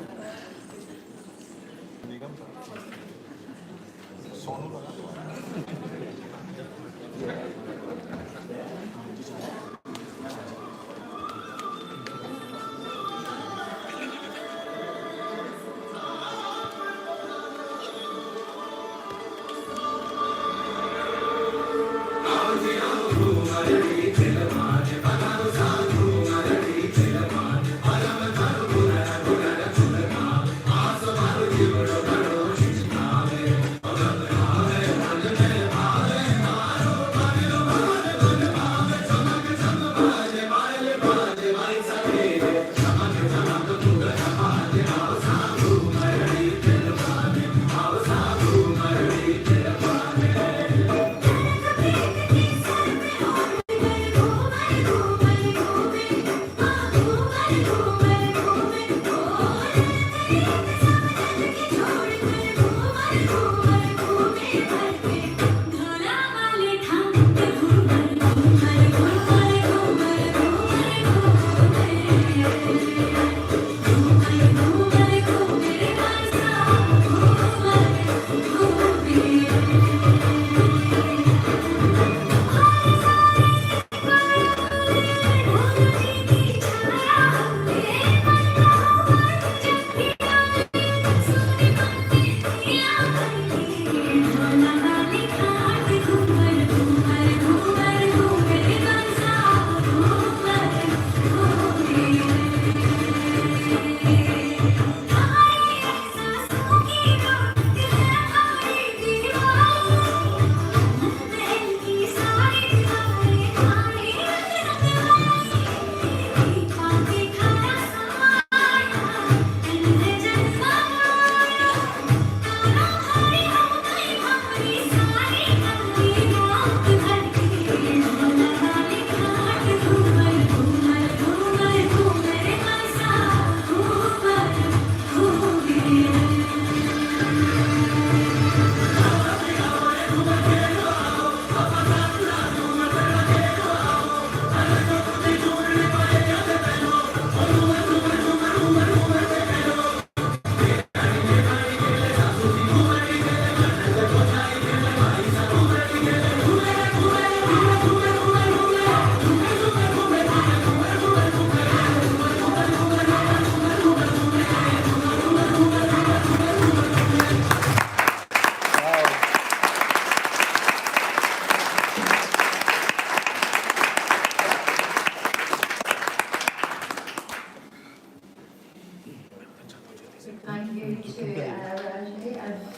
Thank you to Rajni,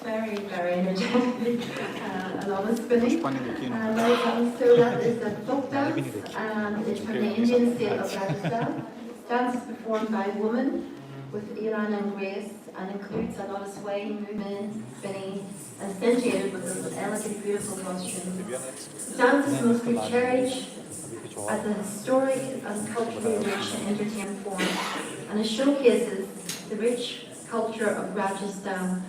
very, very energetic, a lot of spinning. So that is a folk dance, and it's from the Indian state of Rajasthan. Dance is performed by women with elan and grace, and includes a lot of swaying, movement, spinning, and accentuated with an elegant, beautiful costume. Dance is mostly cherished as a historic and culturally rich and entertaining form, and it showcases the rich culture of Rajasthan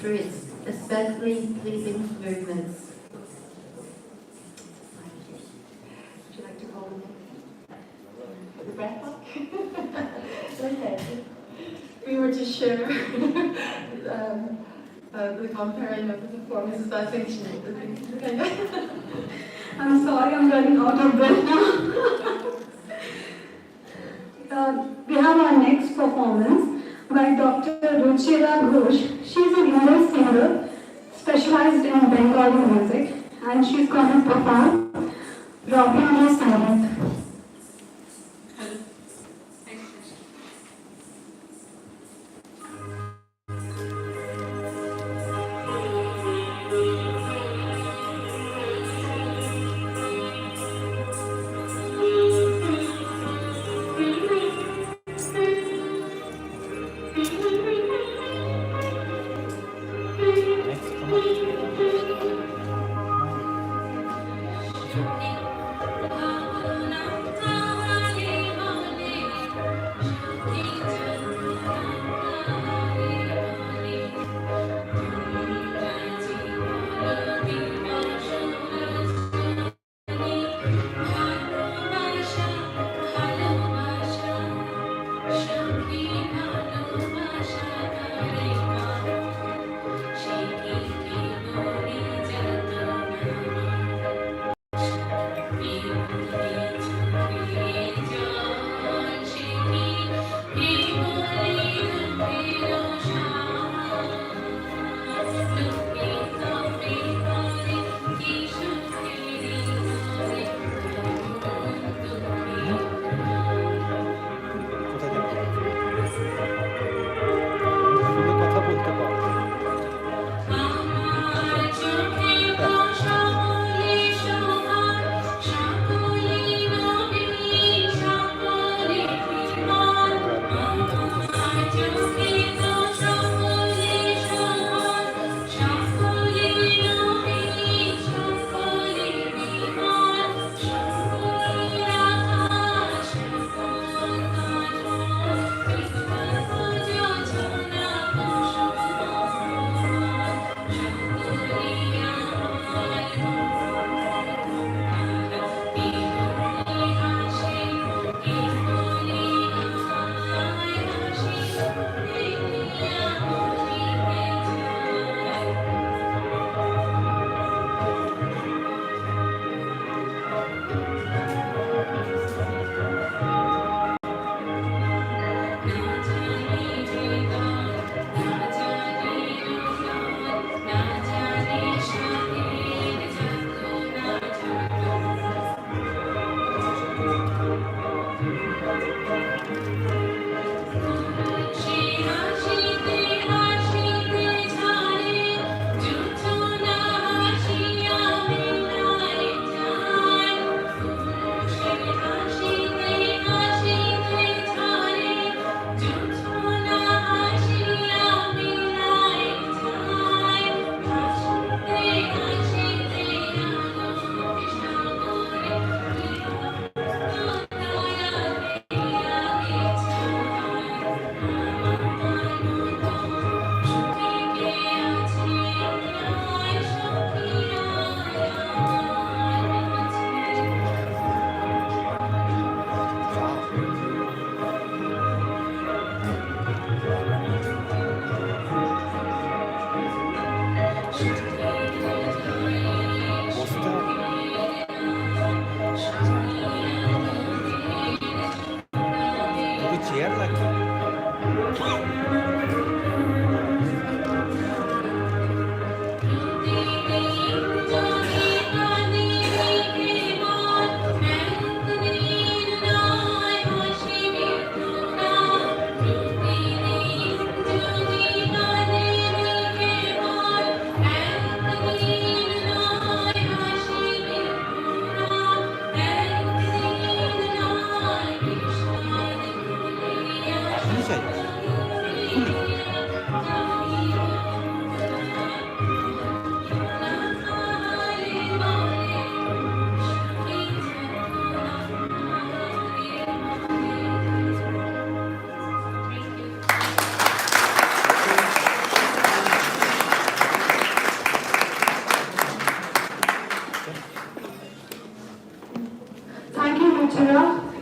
through its aesthetically pleasing movements. Would you like to call them the breath walk? Go ahead. We were to share the comparing of the performances. I think
I'm sorry, I'm running out of breath now. We have our next performance. by Dr. Ruchira Ghosh. She is an English singer specialized in Bengali music, and she's going to perform Rabindra Sangeet.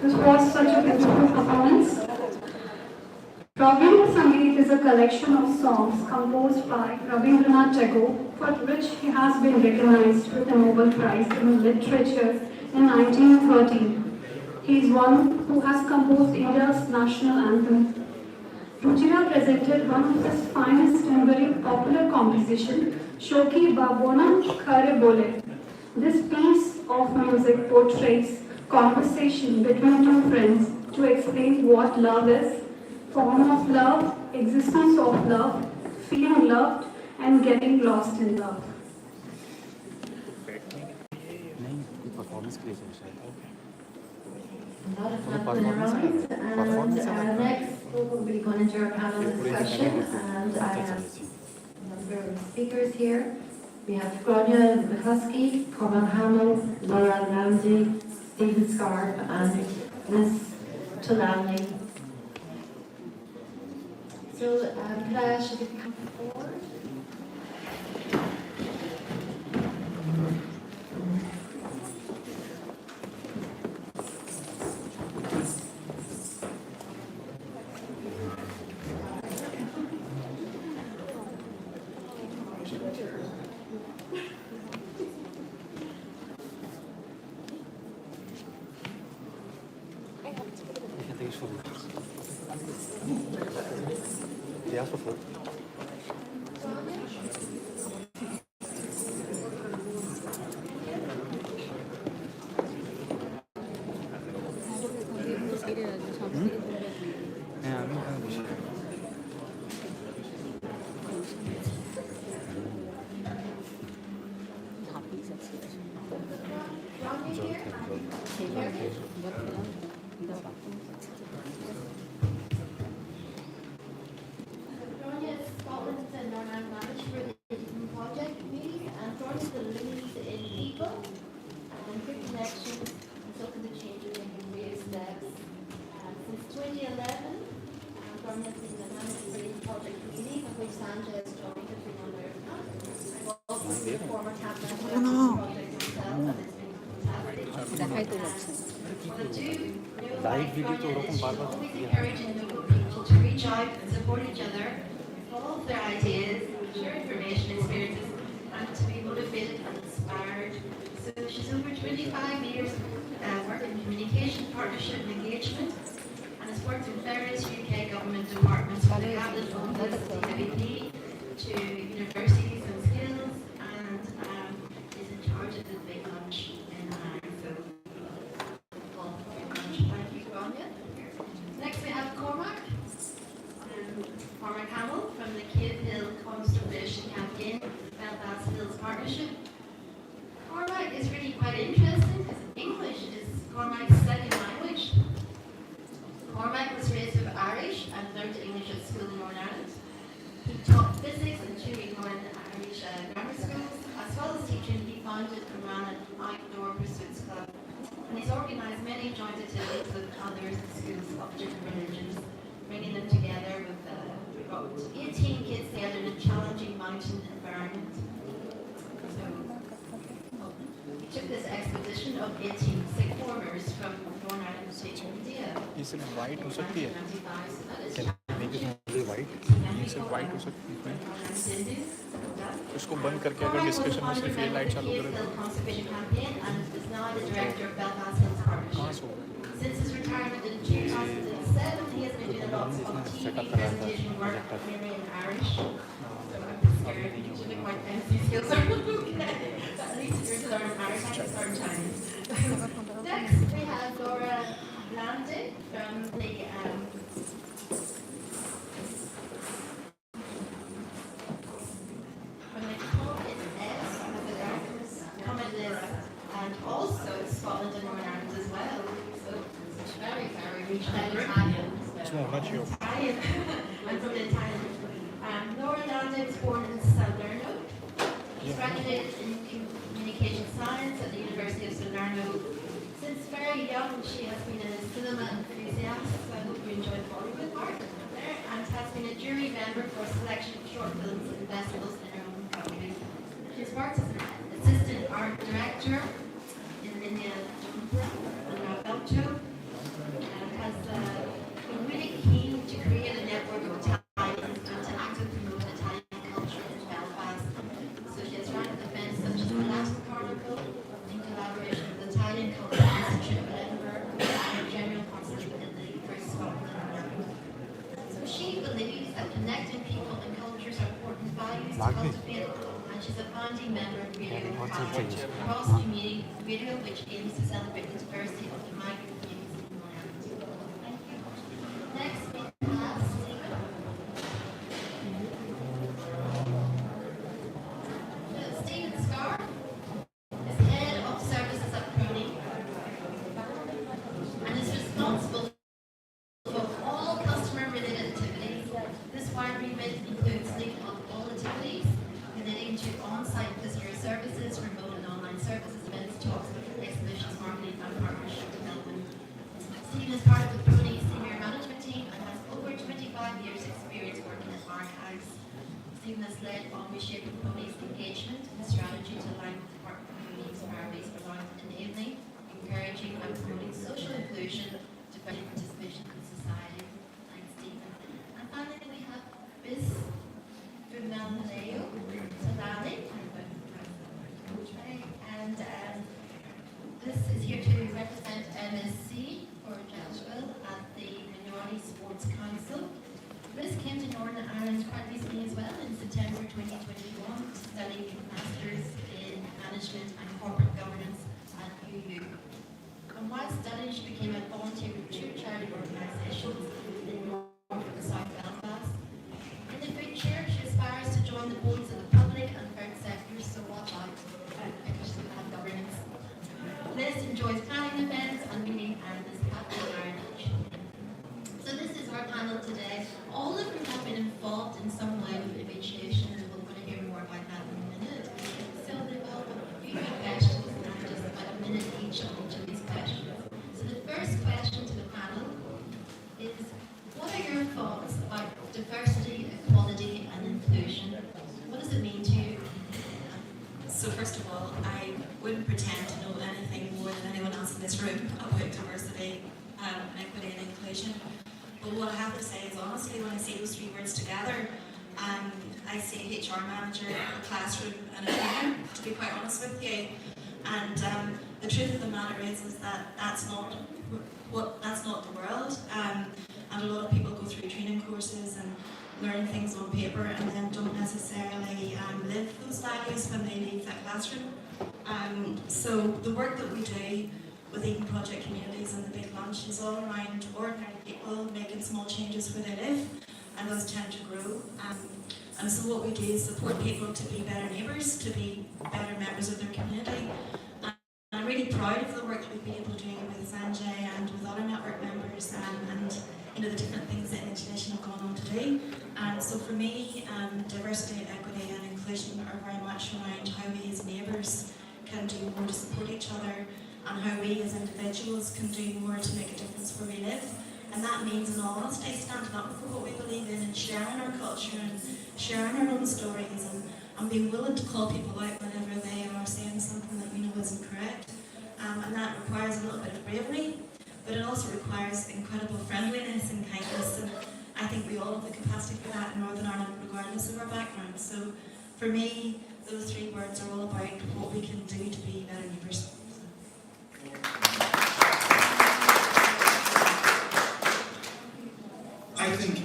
This was such a beautiful performance. Rabindra Sangeet is a collection of songs composed by Rabindranath Tagore, for which he has been recognized with a Nobel Prize in Literature in 1913. He is one who has composed India's national anthem. Ruchira presented one of his finest and very popular composition, Shoki Babona Khare Bole. This piece of music portrays conversation between two friends to explain what love is, form of love, existence of love, feeling loved, and getting lost in love.
Performance के लिए सोचा है
A lot of fun in around, and next we'll be going into our panel discussion, and I have a number of speakers here. We have Grania McCluskey, Cormac Hamill, Laura Ramsey, Stephen Scarp, and Liz Tulani. So, could I ask you to come forward?
Live video तो ओरकम बार-बार
Encouraging local people to reach out and support each other, evolve their ideas, share information, experiences, and to be motivated and inspired. So she's over 25 years working in communication, partnership and engagement, and has worked in various UK government departments from the Cabinet Office to DWP to universities and skills, and is in charge of the Big Lunch in Ireland. So, thank you, Grania. Next we have Cormac. Cormac Hamill from the Cave Hill Conservation Campaign, Belfast Hills Partnership. Cormac is really quite interesting because English is Cormac's second language. Cormac was raised with Irish and learned English at school in Northern Ireland. He taught physics and tutoring in Irish grammar schools. As well as teaching, he founded and ran an outdoor pursuits club. And he's organised many joint activities with others in schools of different religions, bringing them together with about 18 kids together in a challenging mountain environment. So, he took this expedition of 18 sick formers from Northern Ireland to India.
ये सिर्फ white हो सकती है white ये सिर्फ white हो सकती है उसको बंद करके अगर डिस्कशन में सिर्फ ये लाइट चालू करें कहाँ से होगा
Since his retirement in 2007, he has been doing a lot of TV presentation work, mainly in Irish. So I'm scared usually my fancy skills are okay. But at least you're to learn Irish, I can start Chinese. Next, we have Laura Lande from the and also Scotland and Northern Ireland as well. So it's very, very rich Italian. Italian. I'm from the Italian. Laura Lande was born in Salerno. She graduated in communication science at the University of Salerno. Since very young, she has been a cinema enthusiast, so I hope you enjoy the Bollywood part there, and has been a jury member for a selection of short films and festivals in her own country. She's worked as an assistant art director in India and Rabindra, and has been really keen to create a network of Italians and to actively promote Italian culture in Belfast. So she has run events such as the Latin Carnival in collaboration with the Italian Culture Institute of Edinburgh and a general concert with the First Scotland. So she believes her important values to cultivate, and she's a founding member of Radio College, a cross-community radio which aims to celebrate the diversity of the migrant communities in Northern Ireland. Thank you. Next, we have Stephen. Stephen Scar is Head of Services at PRONI and is responsible for all customer-related activities. This wide remit includes leading up all activities relating to on-site visitor services, remote and online services, events, talks, exhibitions, marketing and partnership development. Stephen is part of the PRONI senior management team and has over 25 years experience working at archives. Stephen has led on reshaping PRONI's engagement and strategy to align with department communities priorities around enabling, encouraging and promoting social inclusion, diversity participation in society. Thanks, Stephen. And finally we have Ms. Rabindra and this is here to represent MSC for Jaswell at the Minority Sports Council. Liz came to Northern Ireland quite recently as well in September 2021 to study a Masters in Management and Corporate Governance at UU. And while studying, she became a volunteer with two charity organisations in North and South Belfast. In the future, she aspires to join the boards of the public and third sectors, so watch out because we have governance. Liz enjoys planning events and meeting and is happy in Ireland. So this is our panel today. All of them have been involved in some way with ImageNation, and we're going to hear more about that in a minute. So they've all got a few questions, and just about a minute each on each of these questions. So the first question to the panel is, what are your thoughts about diversity, equality and inclusion? What does it mean to you?
So first of all, I wouldn't pretend to know anything more than anyone else in this room about diversity, equity and inclusion. But what I have to say is, honestly, when I see those three words together, I see a HR manager, a classroom and a trainer, to be quite honest with you. And the truth of the matter is that that's not the world. And a lot of people go through training courses and learn things on paper and then don't necessarily live those values when they leave that classroom. So the work that we do with Eden Project communities and the Big Lunch is all around ordinary people making small changes where they live, and those tend to grow. And so what we do is support people to be better neighbours, to be better members of their community. And I'm really proud of the work that we've been able to do with Sanjay and with other network members and you know, the different things that ImageNation have gone on to do. And so for me, diversity, equity and inclusion are very much around how we as neighbours can do more to support each other, and how we as individuals can do more to make a difference where we live. And that means, in all honesty, standing up for what we believe in and sharing our culture and sharing our own stories and being willing to call people out whenever they are saying something that we know isn't correct. And that requires a little bit of bravery, but it also requires incredible friendliness and kindness. And I think we all have the capacity for that in Northern Ireland, regardless of our background. So for me, those three words are all about what we can do to be better neighbours.
I think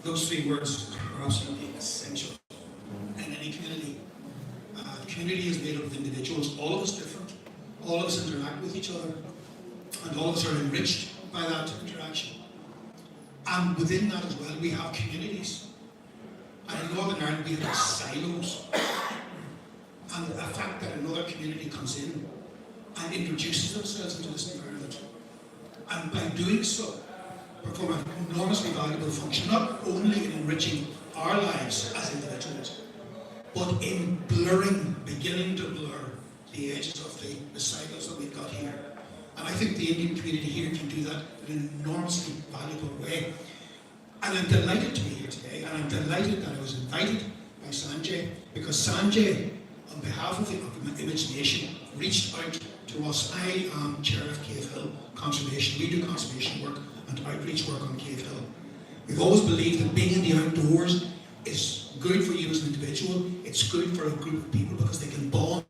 those three words are absolutely essential in any community. The community is made up of individuals, all of us different, all of us interact with each other, and all of us are enriched by that interaction. And within that as well, we have communities. And in Northern Ireland, we have silos. And the fact that another community comes in and introduces themselves into this environment, and by doing so, perform an enormously valuable function, not only in enriching our lives as individuals, but in blurring, beginning to blur the edges of the silos that we've got here. And I think the Indian community here can do that in an enormously valuable way. And I'm delighted to be here today, and I'm delighted that I was invited by Sanjay, because Sanjay, on behalf of ImageNation, reached out to us. I am chair of Cave Hill Conservation. We do conservation work and outreach work on Cave Hill. We've always believed that being in the outdoors is good for you as an individual, it's good for a group of people because they can bond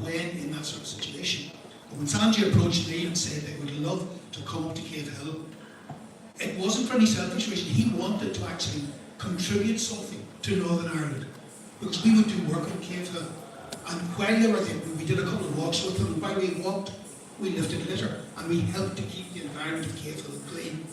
when in that sort of situation. But when Sanjay approached me and said they would love to come up to Cave Hill, it wasn't for any selfish reason. He wanted to actually contribute something to Northern Ireland, because we would do work in Cave Hill, and while they were there, we did a couple of walks with them, and while we walked, we lifted litter, and we helped to keep the environment of Cave Hill clean.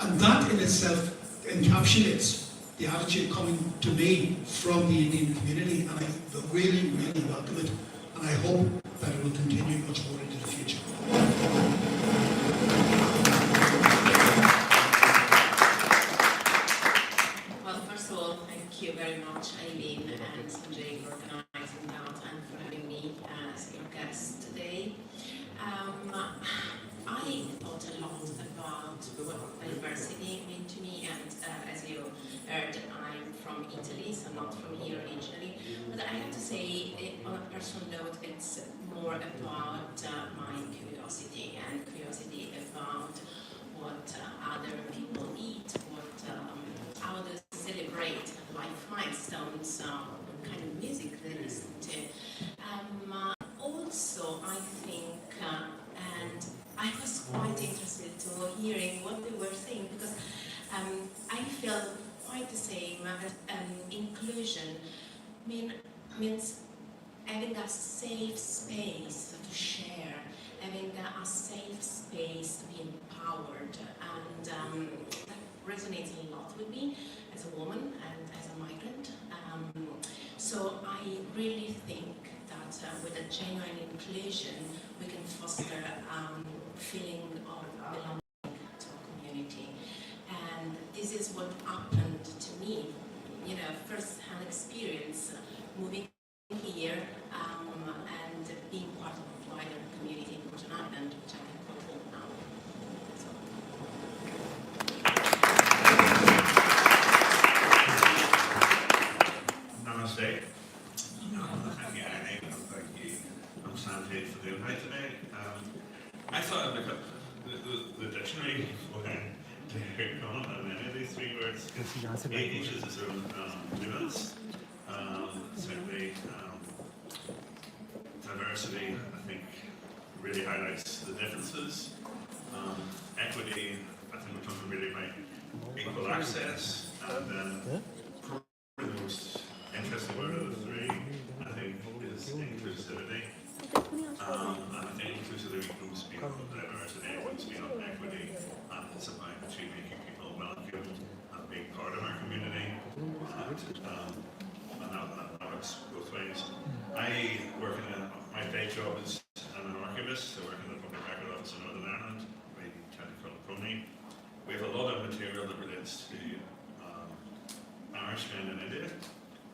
And that in itself encapsulates the attitude coming to me from the Indian community, and I really, really welcome it, and I hope that it will continue much more into the future.
Well, first of all, thank you very much, Eileen and Sanjay, for organizing that and for having me as your guest today. I thought a lot about what diversity meant to me, and as you heard, I'm from Italy, so not from here originally. But I have to say, on a personal note, it's more about my curiosity, and curiosity about what other people eat, how they celebrate life milestones, what kind of music they listen to. Also, I think, and I was quite interested to hearing what they were saying, because I felt quite the same. Inclusion means having a safe space to share, having a safe space to be empowered, and that resonates a lot with me as a woman and as a migrant. So I really think that with a genuine inclusion, we can foster a feeling of belonging to a community. And this is what happened to me, first-hand experience, moving here and being part of a wider community in Northern Ireland, which I can call home now.
Namaste. Thank you, Eileen, and thank you, Sangeet, for the invite today. I thought I'd look up the dictionary when they're gone on any of these three words. Each is its own nuance. Certainly, diversity, I think, really highlights the differences. Equity, I think, we're talking really about equal access, and then probably the most interesting word of the three, I think, is inclusivity. And I think inclusivity goes beyond diversity, it goes beyond equity, and it's about actually making people welcome and being part of our community, and that works both ways. I work my day job is I'm an archivist, so I work in the Public Record Office in Northern Ireland, we tend to call it PRONI. We have a lot of material that relates to Irishmen in India.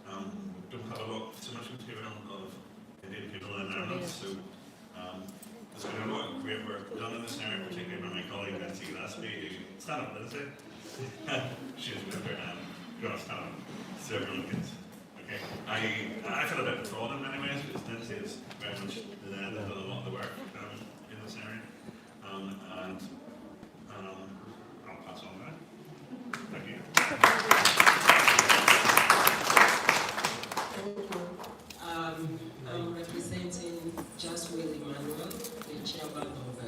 We don't have so much material of Indian people in Ireland, so there's been a lot of great work done in this area, particularly by my colleague Lindsay Gillespie, who stand up, Lindsay. She's with her going to stand up. Several kids. Okay. I feel a bit fraud in many ways, because Lindsay is very much done a lot of the work in this area, and I'll pass on that. Thank you.
I'm representing Just Will Emmanuel, the chairman of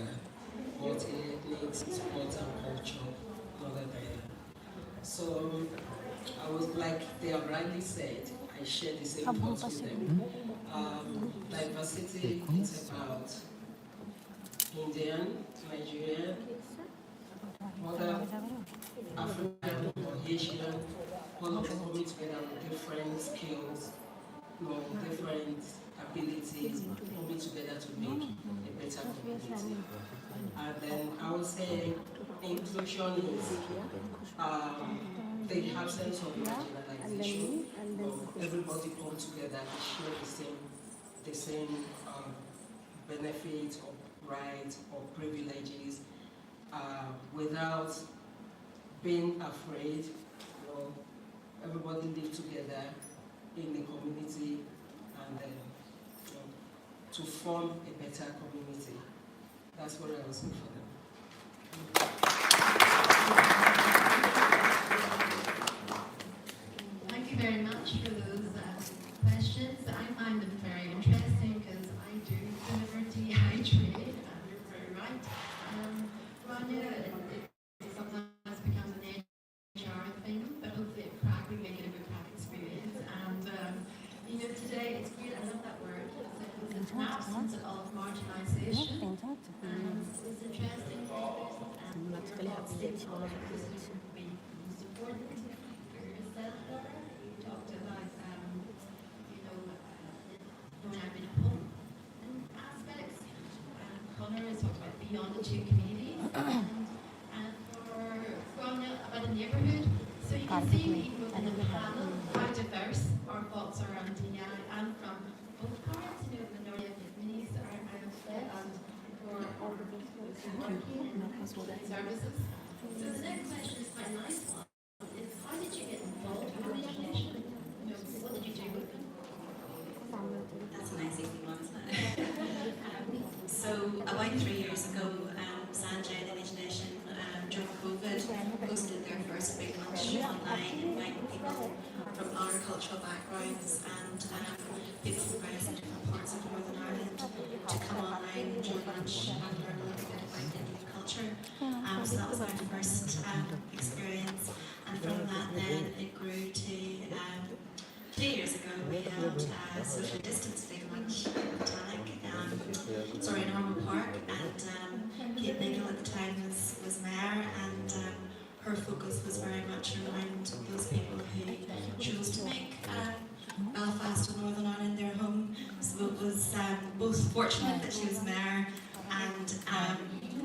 Multi-Ethnic Sport and Culture, Northern Ireland. So I was like they have rightly said, I share the same thoughts with them. Diversity is about Indian, Nigerian, other African or Asian, all of them coming together with different skills, different abilities, coming together to make a better community. And then I would say inclusion is the absence of marginalization. Everybody come together to share the same benefits or rights or privileges without being afraid. Everybody live together in the community and then to form a better community. That's what I was saying for them.
Thank you very much for those questions. I find them very interesting because I do deliver dehydrated, and you're very right. Rania, it sometimes becomes an HR thing, but hopefully we make it a good practice. sense of marginalisation. And it was interesting that there's support yourself, Laura. You talked about, going out in a home and aspects. Connor has talked about beyond the two communities. And for Grania, about the neighbourhood. So you can see even within the panel how diverse our thoughts are on DEI and from both parts, minority of communities are and for working in services. So the next question is quite a nice one. Is how did you get involved with ImageNation? What did you do with them?
That's a nice easy one, isn't it? So about 3 years ago, Sanjay and ImageNation during COVID hosted their first big lunch online, inviting people from our cultural backgrounds and people from various different parts of Northern Ireland to come online and join lunch and learn a little bit about Indian culture. So that was our first experience, and from that then it grew to 2 years ago we held a social distance big lunch in Botanic, in Harmon Park, and Kate Nigel at the time was mayor, and her focus was very much around those people who chose to make Belfast and Northern Ireland their home. So it was both fortunate that she was mayor and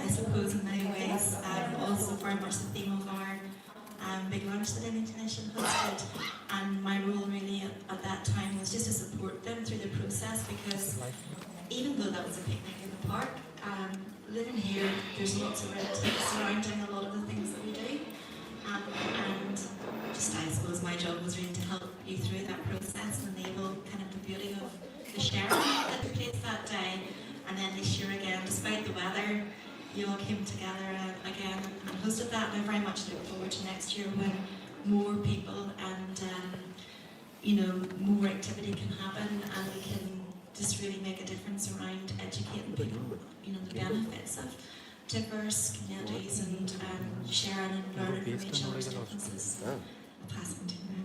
I suppose in many ways also very much the theme of our big lunch that ImageNation hosted, and my role really at that time was just to support them through the process, because even though that was a picnic in the park, living here there's lots of red tape surrounding a lot of the things that we do, and just I suppose my job was really to help you through that process and enable kind of the beauty of the sharing that took place that day. And then this year again, despite the weather, you all came together again and hosted that, and I very much look forward to next year when more people and more activity can happen, and we can just really make a difference around educating people, the benefits of diverse communities and sharing and learning from each other's differences. I'll pass it to you.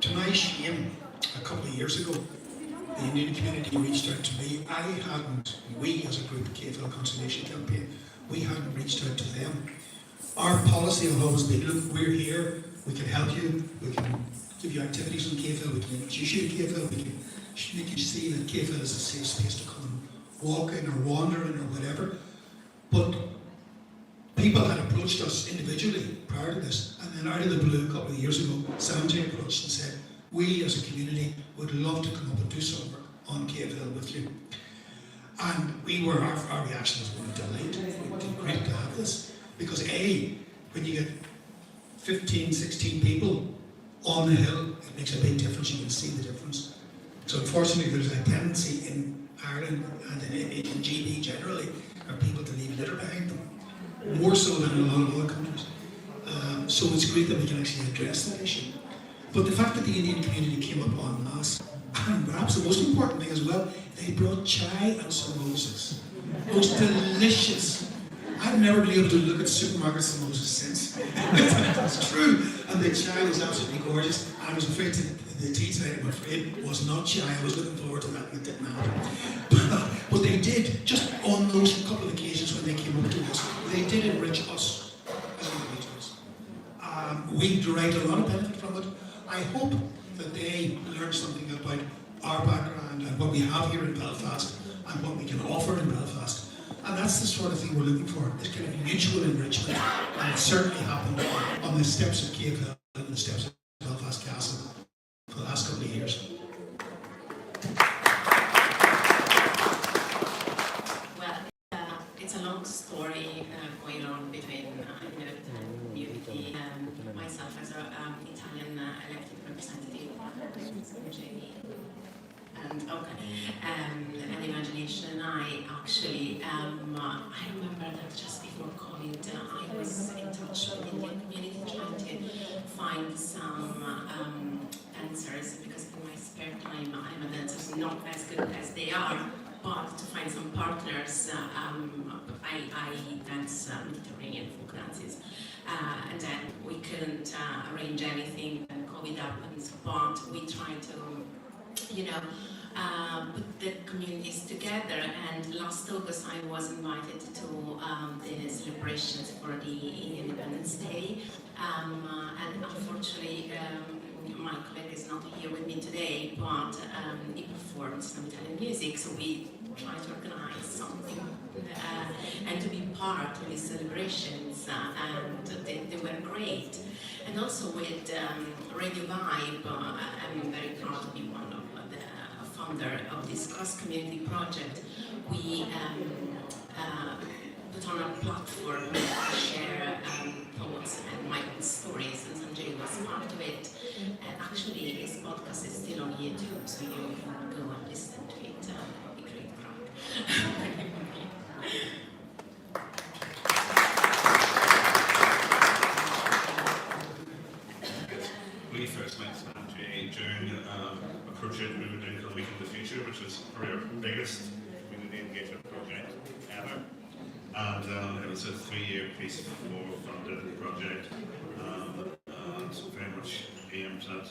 To my shame, a couple of years ago, the Indian community reached out to me. We as a group, KFL Conservation Campaign, we hadn't reached out to them. Our policy has always been, look, we're here, we can help you, we can give you activities in KFL, we can introduce you to KFL, we can make you see that KFL is a safe space to come and walk in or wander in or whatever. But people had approached us individually prior to this, and then out of the blue a couple of years ago, Sanjay approached and said, we as a community would love to come up and do some work on KFL with you. And our reaction was one of delight. It would be great to have this. Because A, when you get 15, 16 people on the hill, it makes a big difference. You can see the difference. So unfortunately, there's a tendency in Ireland and in GB generally for people to leave litter behind them, more so than in a lot of other countries. So it's great that we can actually address that issue. But the fact that the Indian community came up en masse, and perhaps the most important thing as well, they brought chai and samosas. Most delicious. I've never been able to look at supermarket samosas since. It's true. And the chai was absolutely gorgeous. I was afraid the tea tonight, I'm afraid, was not chai. I was looking forward to that, and it didn't happen. But they did, just on those couple of occasions when they came up to us, they did enrich us as individuals. We derived a lot of benefit from it. I hope that they learn something about our background and what we have here in Belfast and what we can offer in Belfast. And that's the sort of thing we're looking for, this kind of mutual enrichment. And it certainly happened on the steps of KFL and the steps of Belfast Castle for the last couple of years.
Well, it's a long story going on between community and myself as an Italian elected representative and ImageNation NI. Actually, I remember that just before COVID, I was in touch with the Indian community trying to find some dancers, because in my spare time I'm a dancer, not as good as they are, but to find some partners. I dance Mediterranean folk dances, and then we couldn't arrange anything, and COVID happens, but we tried to put the communities together. And last August I was invited to the celebrations for the Indian Independence Day, and unfortunately my colleague is not here with me today, but he performed some Italian music, so we tried to organize something and to be part of these celebrations, and they were great. And also with Radio Vibe, I'm very proud to be one of the founder of this cross-community project. We put on a platform to share thoughts and my own stories, and Sangeet was part of it. And actually, this podcast is still on YouTube, so you can go and listen to it. It'll be great fun.
We first met Sangeet during a project we were doing called Week in the Future, which was probably our biggest community engagement project ever. And it was a 3-year piece for funded project, and very much aimed at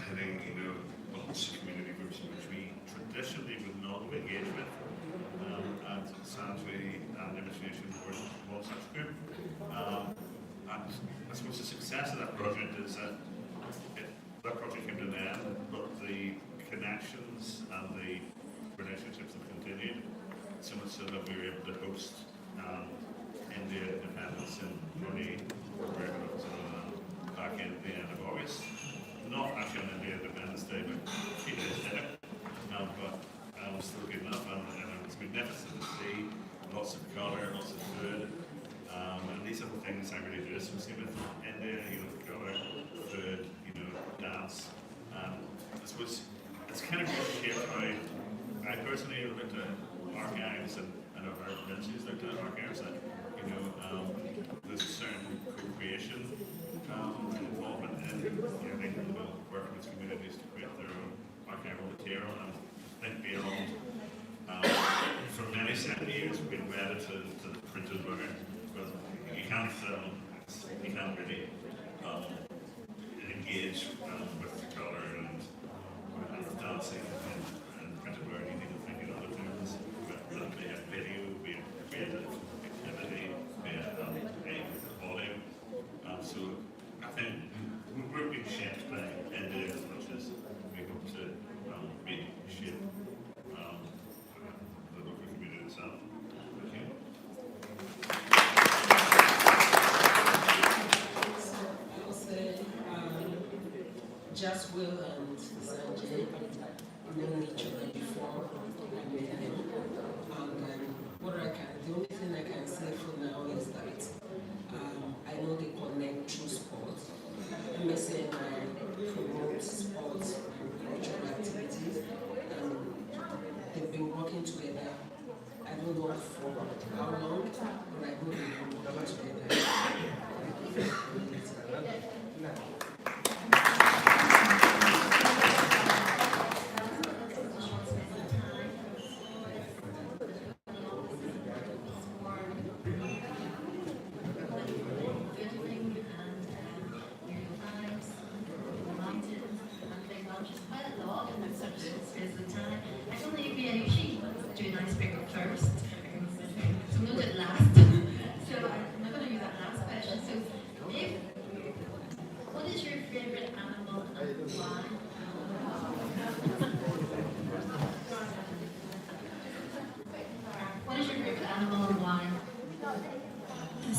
hitting, lots of community groups which we traditionally would not engage with. And sadly, and ImageNation was one such group. And I suppose the success of that project is that that project came to an end, but the connections and the relationships have continued, so much so that we were able to host India Independence in PRONI, back in the end of August. Not actually on India Independence Day, but a few days later. But still good enough, and it was magnificent to see. Lots of colour, lots of food. And these are the things I really do. So we see with India, colour, food, dance. I suppose it's kind of shaped how I personally looked at archives and our ministries looked at archives, that there's a certain co-creation involvement in working with communities to create their own archival material, and I think beyond for many 70 years we've been wedded to the printed word, because you can't film, you can't really engage with the colour and dancing and printed word. You need to think in other terms. Be a video, be a creative activity, be a audio. So I think we're being shaped by India as much as we hope to shape the local community itself. Okay.
Just Will and Sangeet known each other before I met him, and the only thing I can say for now is that I know they connect through sport. MSCNI promotes sports and cultural activities, and they've been working together. I don't know for how long, but I know they've been working together.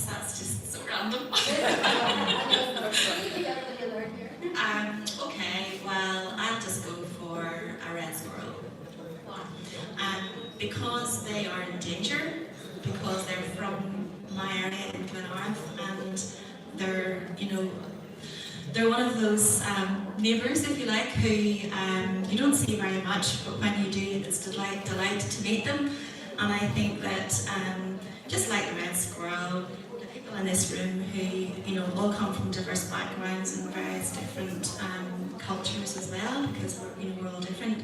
That's just so random. Okay, well, I'll just go for a red squirrel. Because they are in danger, because they're from my area in Glenarth, and they're, they're one of those neighbours, if you like, who you don't see very much, but when you do, it's a delight to meet them. And I think that just like the red squirrel, the people in this room who all come from diverse backgrounds and various different cultures as well, because we're all different.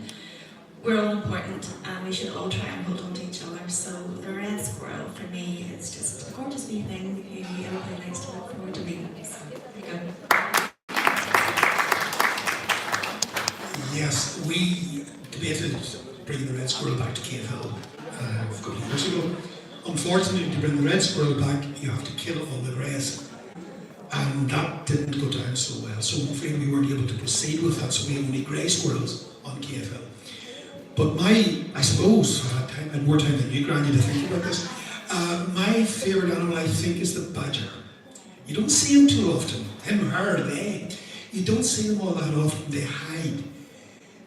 We're all important, and we should all try and hold on to each other. So the red squirrel for me is just a gorgeous wee thing who everybody likes to look forward to meeting. So there you go.
Yes, we debated bringing the red squirrel back to Cave Hill a couple of years ago. Unfortunately, to bring the red squirrel back, you have to kill all the greys. And that didn't go down so well. So I'm afraid we weren't able to proceed with that, so we have only grey squirrels on Cave Hill. But I suppose, I had more time than you, Granny, to think about this. My favourite animal, I think, is the badger. You don't see him too often. Him, her, they. You don't see them all that often. They hide.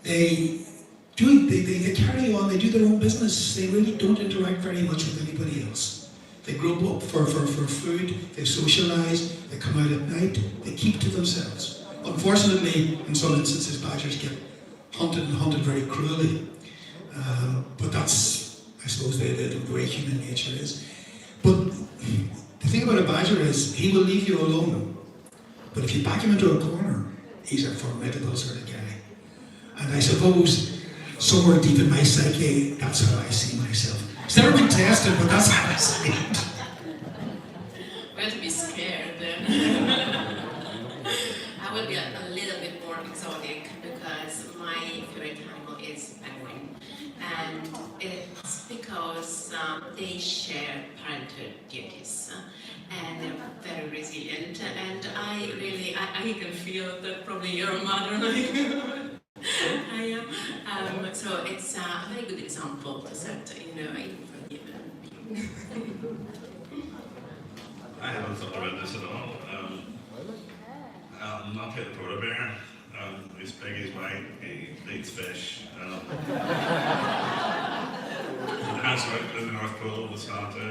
They carry on, they do their own business. They really don't interact very much with anybody else. They grow up for food, they socialise, they come out at night, they keep to themselves. Unfortunately, in some instances, badgers get hunted very cruelly. But that's, I suppose, the way human nature is. But the thing about a badger is, he will leave you alone. But if you back him into a corner, he's a formidable sort of guy. And I suppose, somewhere deep in my psyche, that's how I see myself. It's never been tested, but that's how I see it.
Well, to be scared then. I will be a little bit more exotic because my favorite animal is penguin. And it's because they share parenthood duties and they're very resilient. And I can feel that probably you're a mother like I am. So it's a very good example to set, even for human beings.
I haven't thought about this at all. Not yet a polar bear. As big as white, he eats fish. That's right in the North Pole of Santa.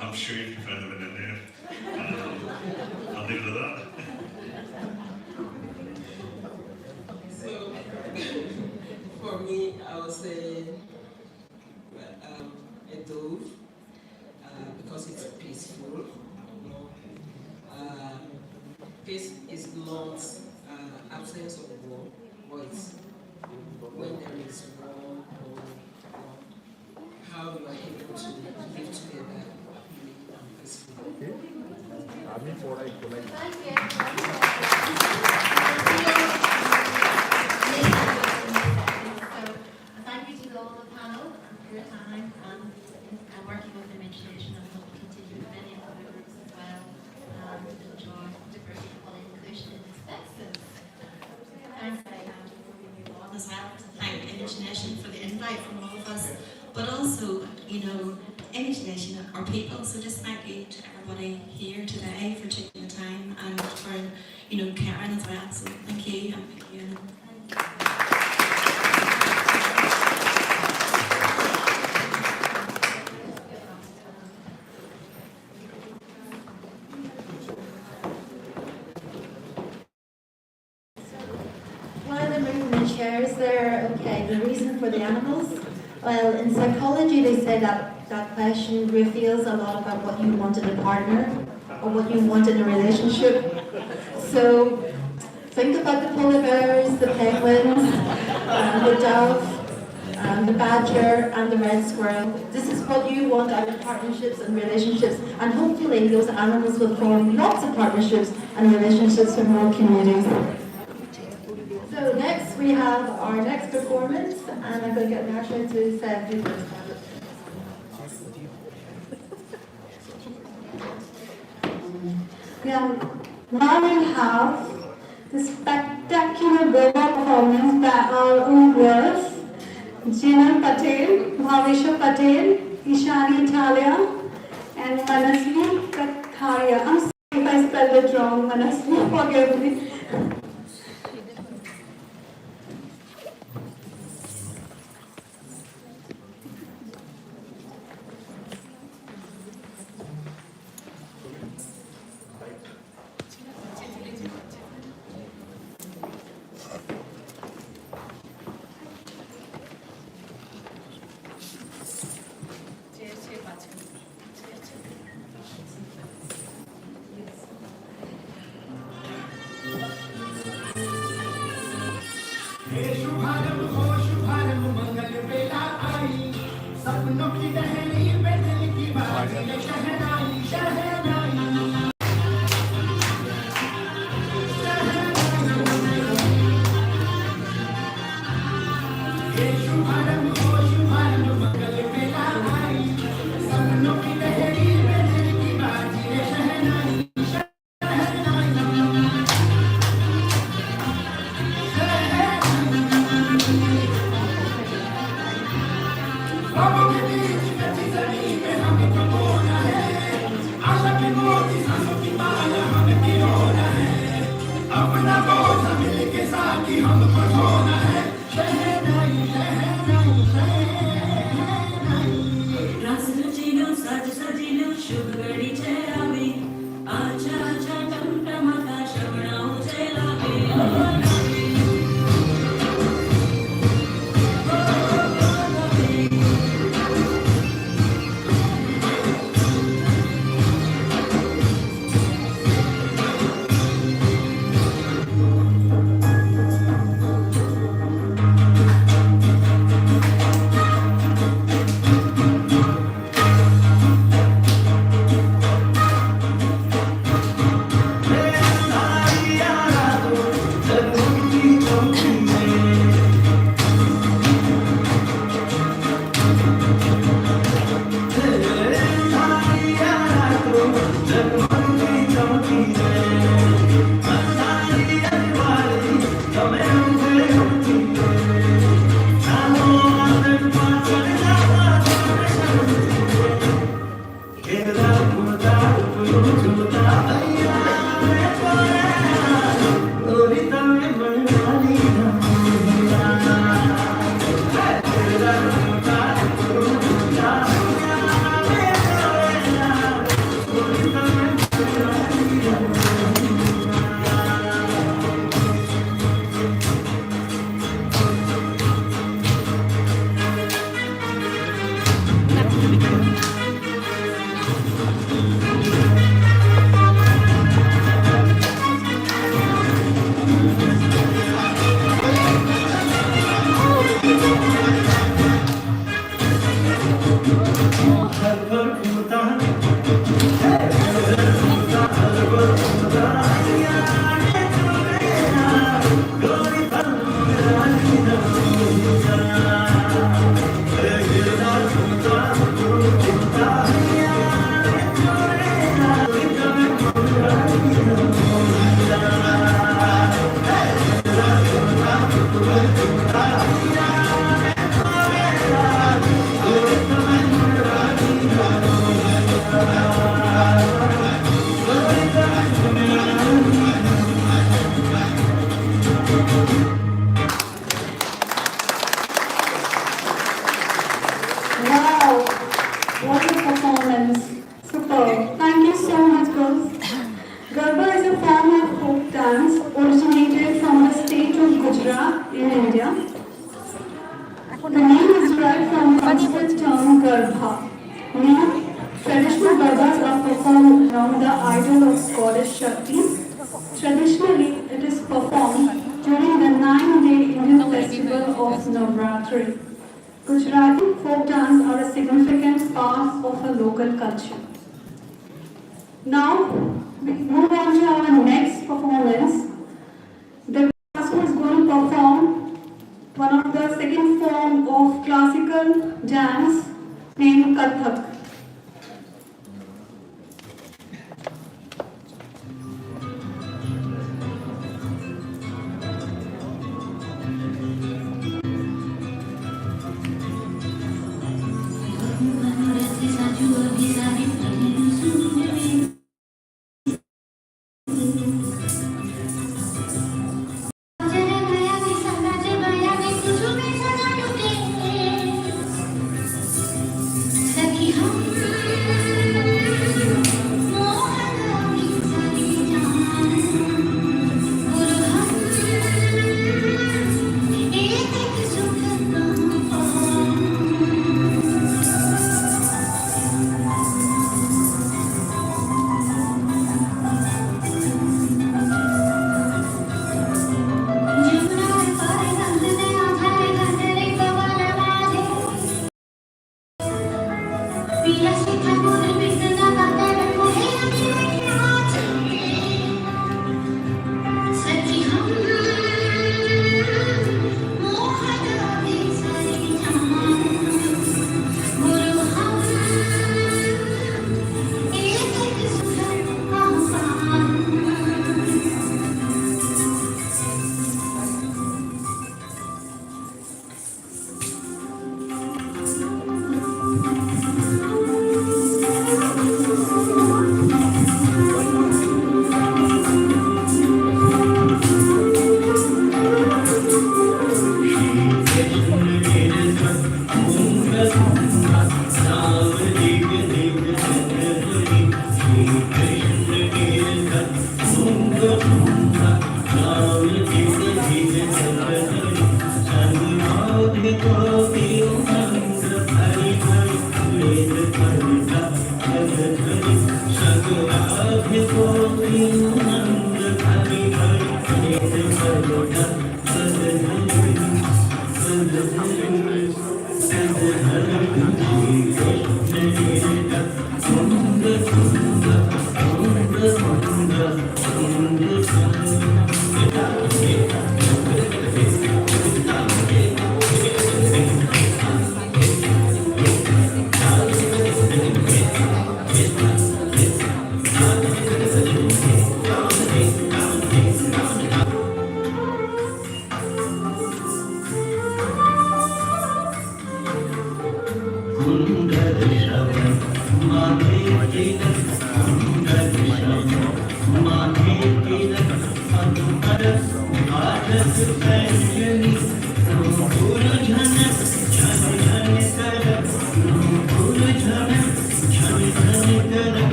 I'm sure you can find them in India. I'll leave it at that.
So, for me, I would say a dove, because it's peaceful. Peace is not absence of war, but it's when there is war or how you are able to live together peacefully.
Thank you to all the panel for your time and working with ImageNation and hope to continue with many other groups as well and enjoy diversity, equality, inclusion in spaces. Thanks, before we move on
as well to thank ImageNation for the invite from all of us, but also, ImageNation are people, so just thank you to everybody here today for taking the time and for, Karen as well, so thank you and thank you.
While I'm moving the chairs there, okay, the reason for the animals. Well, in psychology they say that question reveals a lot about what you want in a partner or what you want in a relationship. So think about the polar bears, the penguins, the dove, the badger and the red squirrel. This is what you want out of partnerships and relationships, and hopefully those animals will form lots of partnerships and relationships with more communities. So next we have our next performance, and I'm going to get Natasha to say a few words about it.
Yeah, now we have the spectacular Goa performance by our own girls, Jina Patel, Bhavisha Patel, Ishani Thalia, and Manasvi Katharia. I'm sorry if I spelled it wrong, Manasvi, forgive me. in India. The name is derived from Sanskrit term Garbha, meaning traditional garbhas are performed around the idol of goddess Shakti. Traditionally, it is performed during the 9-day Indian festival of Navratri. Gujarati folk dance are a significant part of a local culture. Now, we move on to our next performance. The Rascal is going to perform one of the second form of classical dance named Kathak.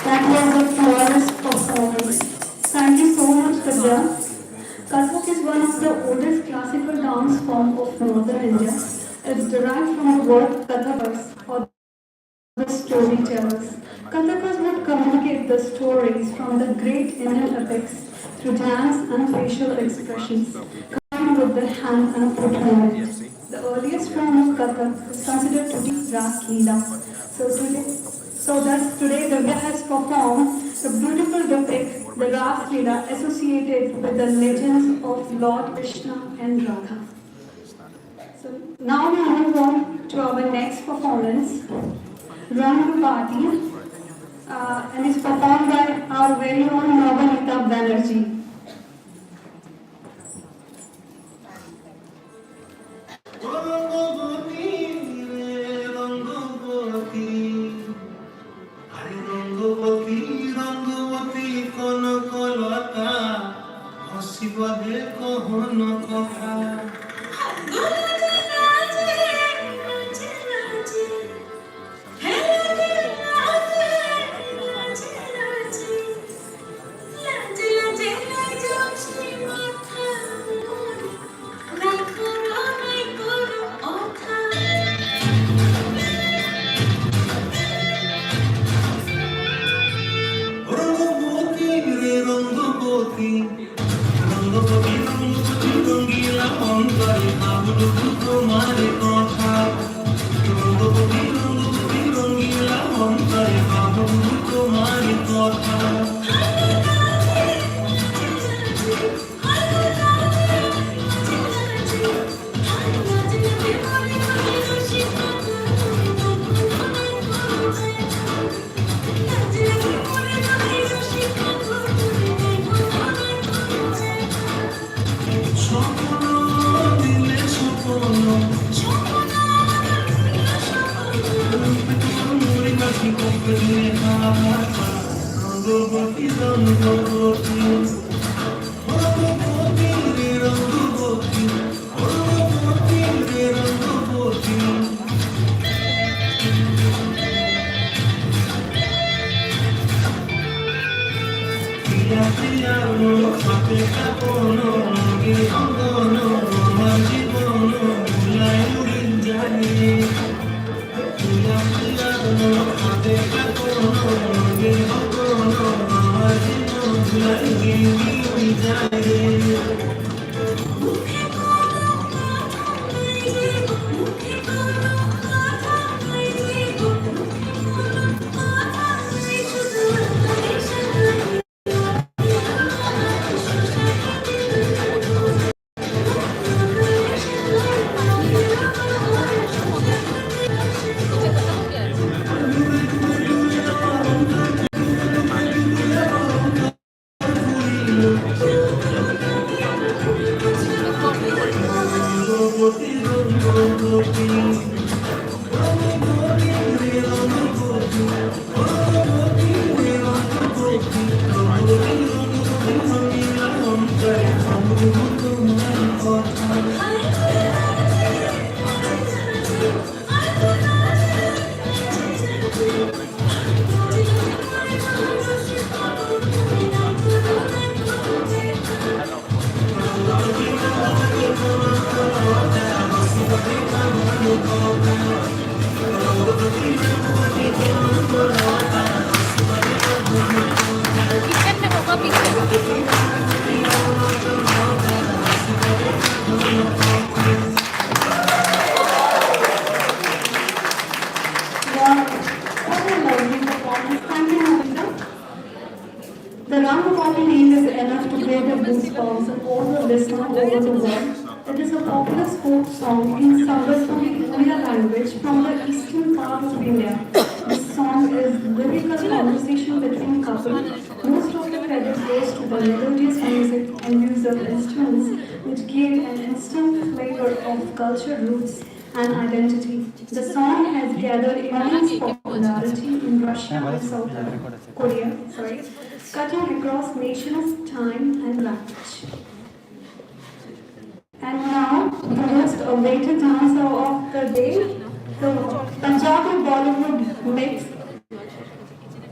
That was a flawless performance. Thank you so much, Kadra. Kathak is one of the oldest classical dance forms of northern India. It's derived from the word Kathakas, or the storytellers. Kathakas would communicate the stories from the great Indian epics through dance and facial expressions, combined with the hand and foot movement. The earliest form of Kathak is considered to be Ras Leela. Thus today the Vya has performed the beautiful epic, the Ras Leela, associated with the legends of Lord Krishna and Radha. So now we move on to our next performance, Rangabati, and is performed by our very own Nobel Banerjee.
Bravo! হন কথা রঙ্গবতী রে রঙ্গবতী রঙ্গবতী রঙ্গবতী রঙ্গিলা অন্তরে ভাবলু তোমার কথা রঙ্গবতী রঙ্গবতী রঙ্গিলা অন্তরে ভাবলু তোমার কথা রঙ্গবতী রঙ্গবতী রঙ্গবতী রে রঙ্গবতী রঙ্গবতী রে রঙ্গবতী প্রিয়া প্রিয়া সাথে কাপন রঙে অঙ্গন আমার জীবন ভুলাই উড়ে যায় প্রিয়া প্রিয়া সাথে কাপন রঙে অঙ্গন আমার জীবন ভুলাই উড়ে যায়
The Rangabati name is enough to create a goosebumps in all the listeners over the world. It is a popular folk song in Sambalpuri Odia language from the eastern part of India. This song is lyrical conversation between couples. Most of the credit goes to the melodious music and use of instruments which give an instant flavor of culture roots and identity. The song has gathered immense popularity in Russia and South Korea, cutting across nations, time and language. And now, the most awaited dancer of the day, the Punjabi Bollywood mix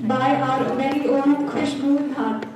by our very own Khushbu That.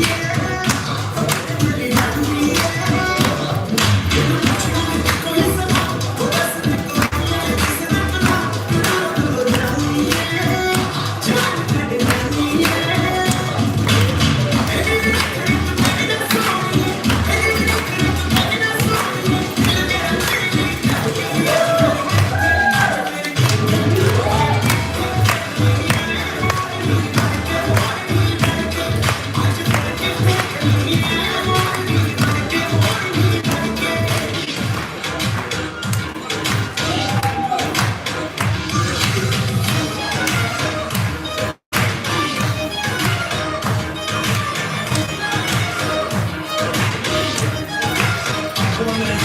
Yeah.
Thank you.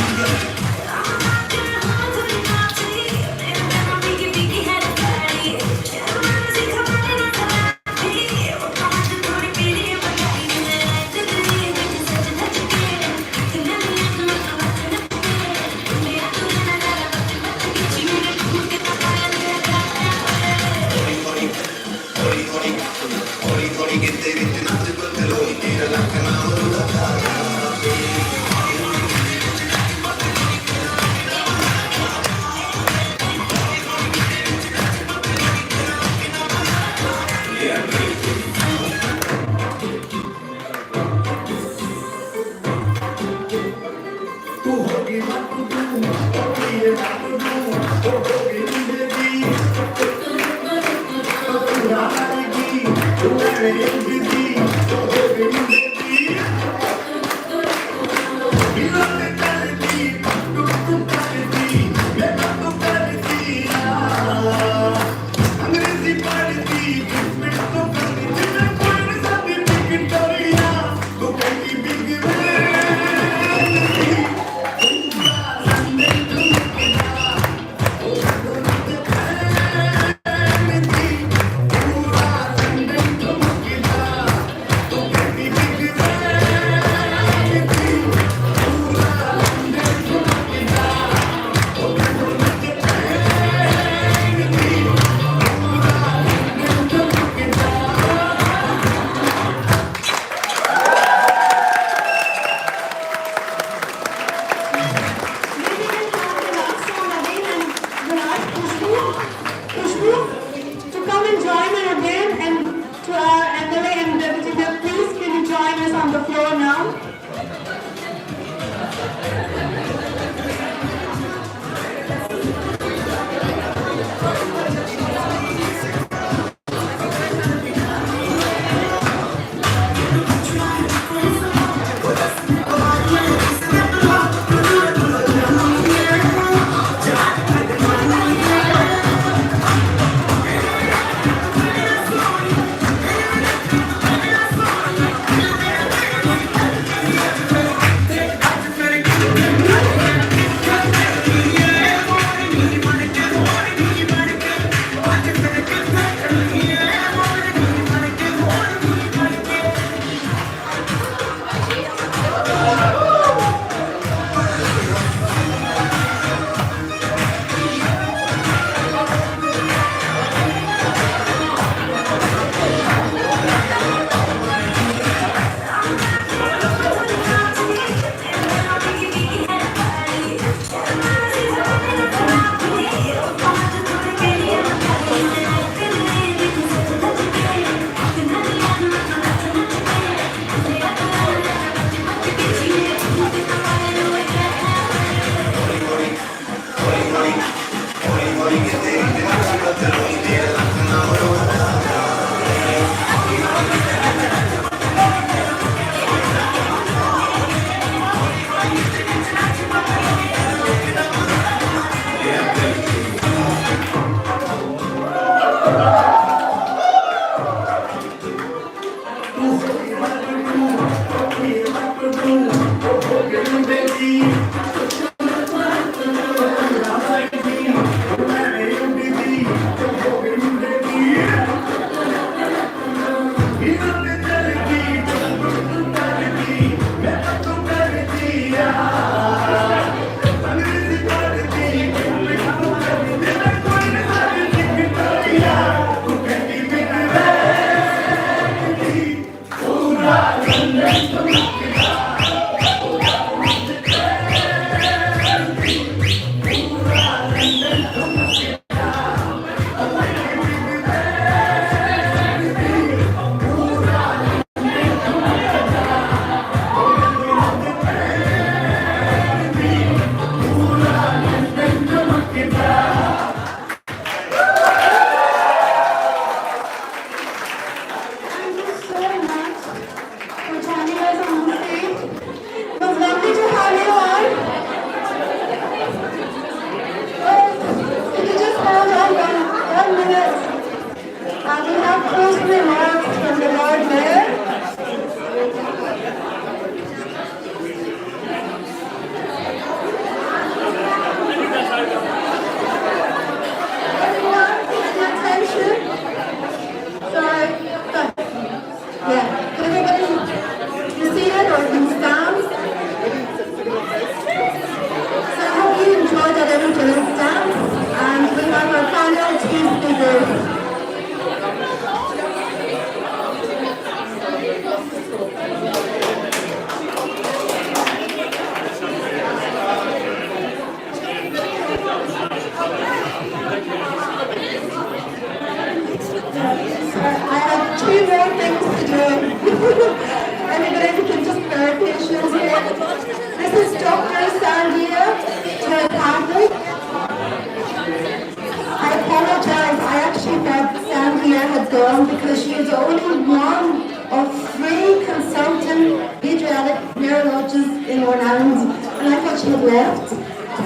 on because she is only one of 3 consultant pediatric neurologists in Northern Ireland, and I thought she had left.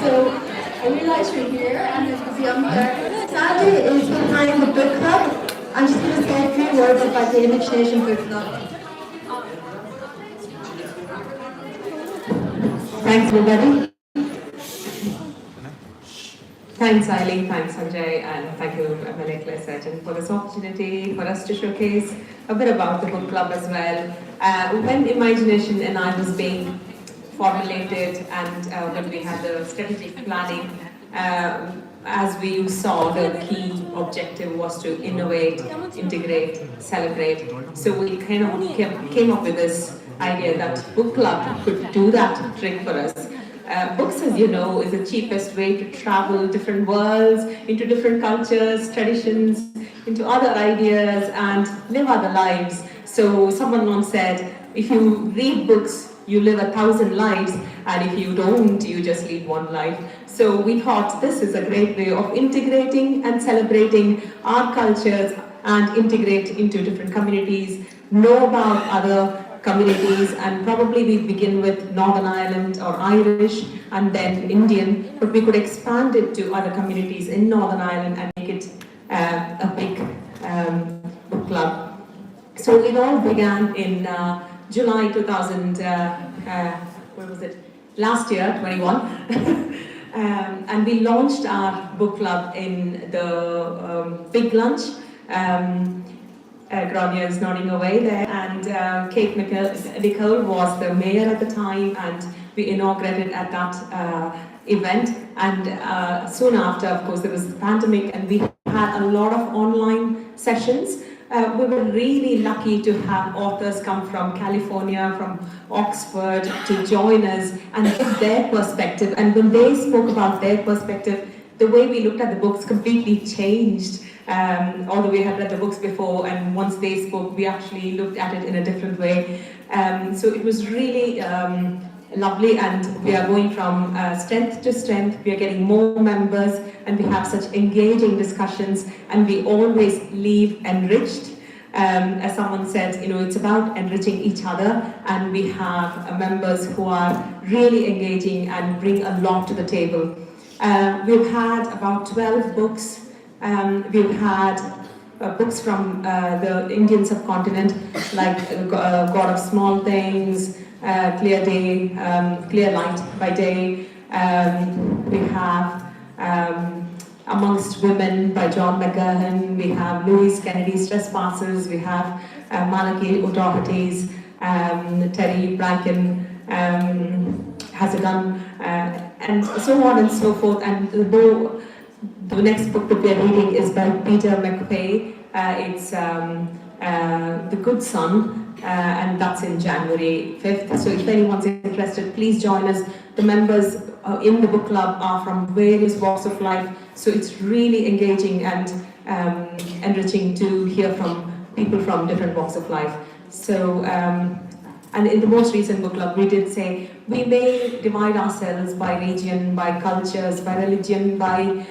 So I realised you're here, and it was young there. Sandy is behind the book club, and she's going to say a few words about the ImageNation book club.
Thanks, everybody. Thanks, Eileen, thanks, Sanjay, and thank you, MLA Claire, for this opportunity for us to showcase a bit about the book club as well. When ImageNation NI was being formulated and when we had the strategic planning, as we saw, the key objective was to innovate, integrate, celebrate. So we kind of came up with this idea that book club could do that trick for us. Books, as you know, is the cheapest way to travel different worlds, into different cultures, traditions, into other ideas and live other lives. So someone once said, if you read books, you live 1,000 lives, and if you don't, you just lead one life. So we thought this is a great way of integrating and celebrating our cultures and integrate into different communities, know about other communities, and probably we begin with Northern Ireland or Irish and then Indian, but we could expand it to other communities in Northern Ireland and make it a big book club. So it all began in July 2000, where was it? Last year, 21. And we launched our book club in the big lunch. Grania is nodding away there, and Kate Nicole was the mayor at the time, and we inaugurated at that event. And soon after, of course, there was the pandemic, and we had a lot of online sessions. We were really lucky to have authors come from California, from Oxford, to join us and give their perspective. And when they spoke about their perspective, the way we looked at the books completely changed. Although we had read the books before, and once they spoke, we actually looked at it in a different way. So it was really lovely, and we are going from strength to strength. We are getting more members, and we have such engaging discussions, and we always leave enriched. As someone said, you know, it's about enriching each other, and we have members who are really engaging and bring a lot to the table. We've had about 12 books. We've had books from the Indian subcontinent, like God of Small Things, Clear Day, Clear Light by Day. We have Amongst Women by John McGahern. We have Louise Kennedy's Trespasses. We have Malaki O'Doherty's Terry Bracken Has a Gun, and so on and so forth. And the next book that we are reading is by Peter McVeigh. It's The Good Son, and that's in January 5th. So if anyone's interested, please join us. The members in the book club are from various walks of life, so it's really engaging and enriching to hear from people from different walks of life. So, and in the most recent book club, we did say we may divide ourselves by region, by cultures, by religion, by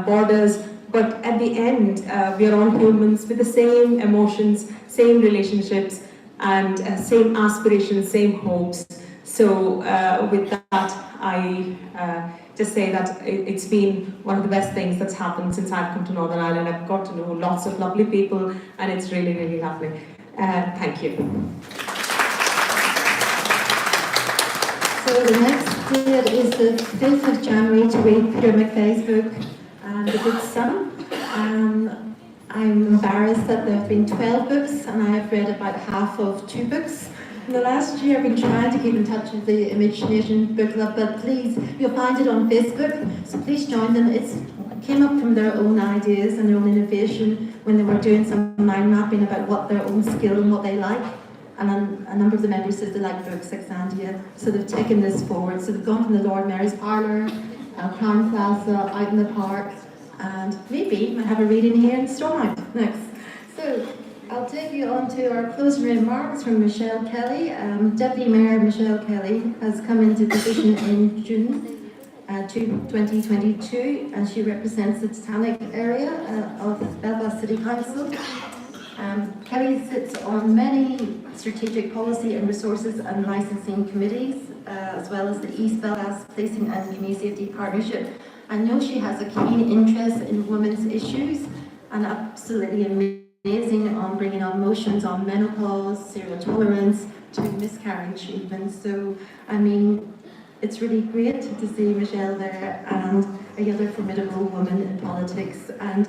borders, but at the end, we are all humans with the same emotions, same relationships, and same aspirations, same hopes. So with that, I just say that it's been one of the best things that's happened since I've come to Northern Ireland. I've got to know lots of lovely people, and it's really, really lovely. Thank you.
So the next date is the 5th of January to read Peter McVeigh's book, The Good Son. I'm embarrassed that there have been 12 books, and I have read about half of 2 books. In the last year, I've been trying to keep in touch with the ImageNation book club, but please, you'll find it on Facebook, so please join them. It came up from their own ideas and their own innovation when they were doing some mind mapping about what their own skill and what they like. And a number of the members said they like books like Sandia, so they've taken this forward. So they've gone from the Lord Mayor's Parlour, Crown Plaza, out in the park, and maybe might have a reading here in Stormont next. So I'll take you on to our closing remarks from Michelle Kelly. Deputy Mayor Michelle Kelly has come into position in June 2022, and she represents the Titanic area of Belfast City Council. Kelly sits on many strategic policy and resources and licensing committees, as well as the East Belfast Policing and Community Safety Partnership. I know she has a keen interest in women's issues and absolutely amazing on bringing on motions on menopause, zero tolerance to miscarriage even. So, I mean, it's really great to see Michelle there and another formidable woman in politics. And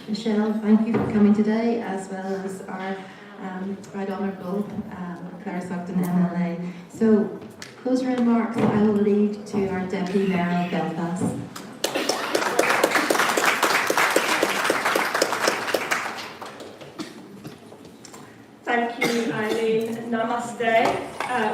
Michelle, thank you for coming today, as well as our Right Honourable Claire Sugden, MLA. So, closing remarks I will leave to our Deputy Mayor of Belfast.
Thank you, Eileen. Namaste.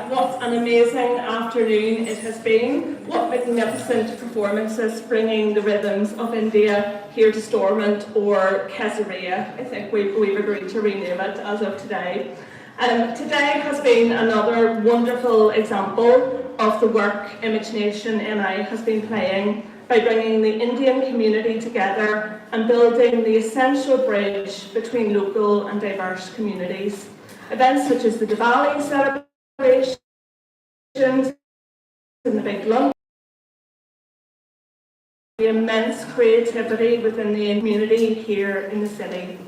What an amazing afternoon it has been. What magnificent performances bringing the rhythms of India here to Stormont or Caesarea. I think we've agreed to rename it as of today. Today has been another wonderful example of the work ImageNation NI has been playing by bringing the Indian community together and building the essential bridge between local and diverse communities. Events such as the Diwali celebrations and the big lunch, the immense creativity within the community here in the city.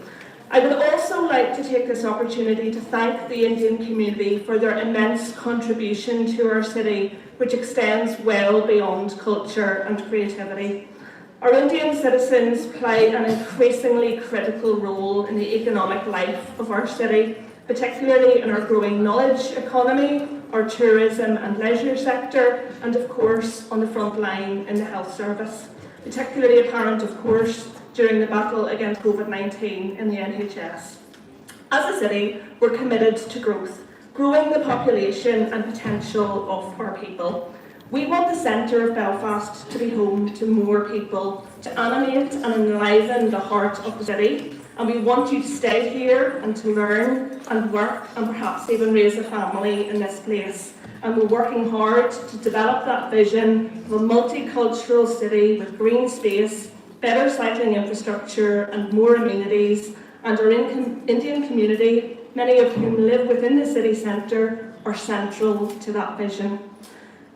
I would also like to take this opportunity to thank the Indian community for their immense contribution to our city, which extends well beyond culture and creativity. Our Indian citizens play an increasingly critical role in the economic life of our city, particularly in our growing knowledge economy, our tourism and leisure sector, and of course on the front line in the health service, particularly apparent of course during the battle against COVID-19 in the NHS. As a city, we're committed to growth, growing the population and potential of our people. We want the centre of Belfast to be home to more people, to animate and enliven the heart of the city, and we want you to stay here and to learn and work and perhaps even raise a family in this place. And we're working hard to develop that vision of a multicultural city with green space, better cycling infrastructure and more amenities, and our Indian community, many of whom live within the city centre, are central to that vision.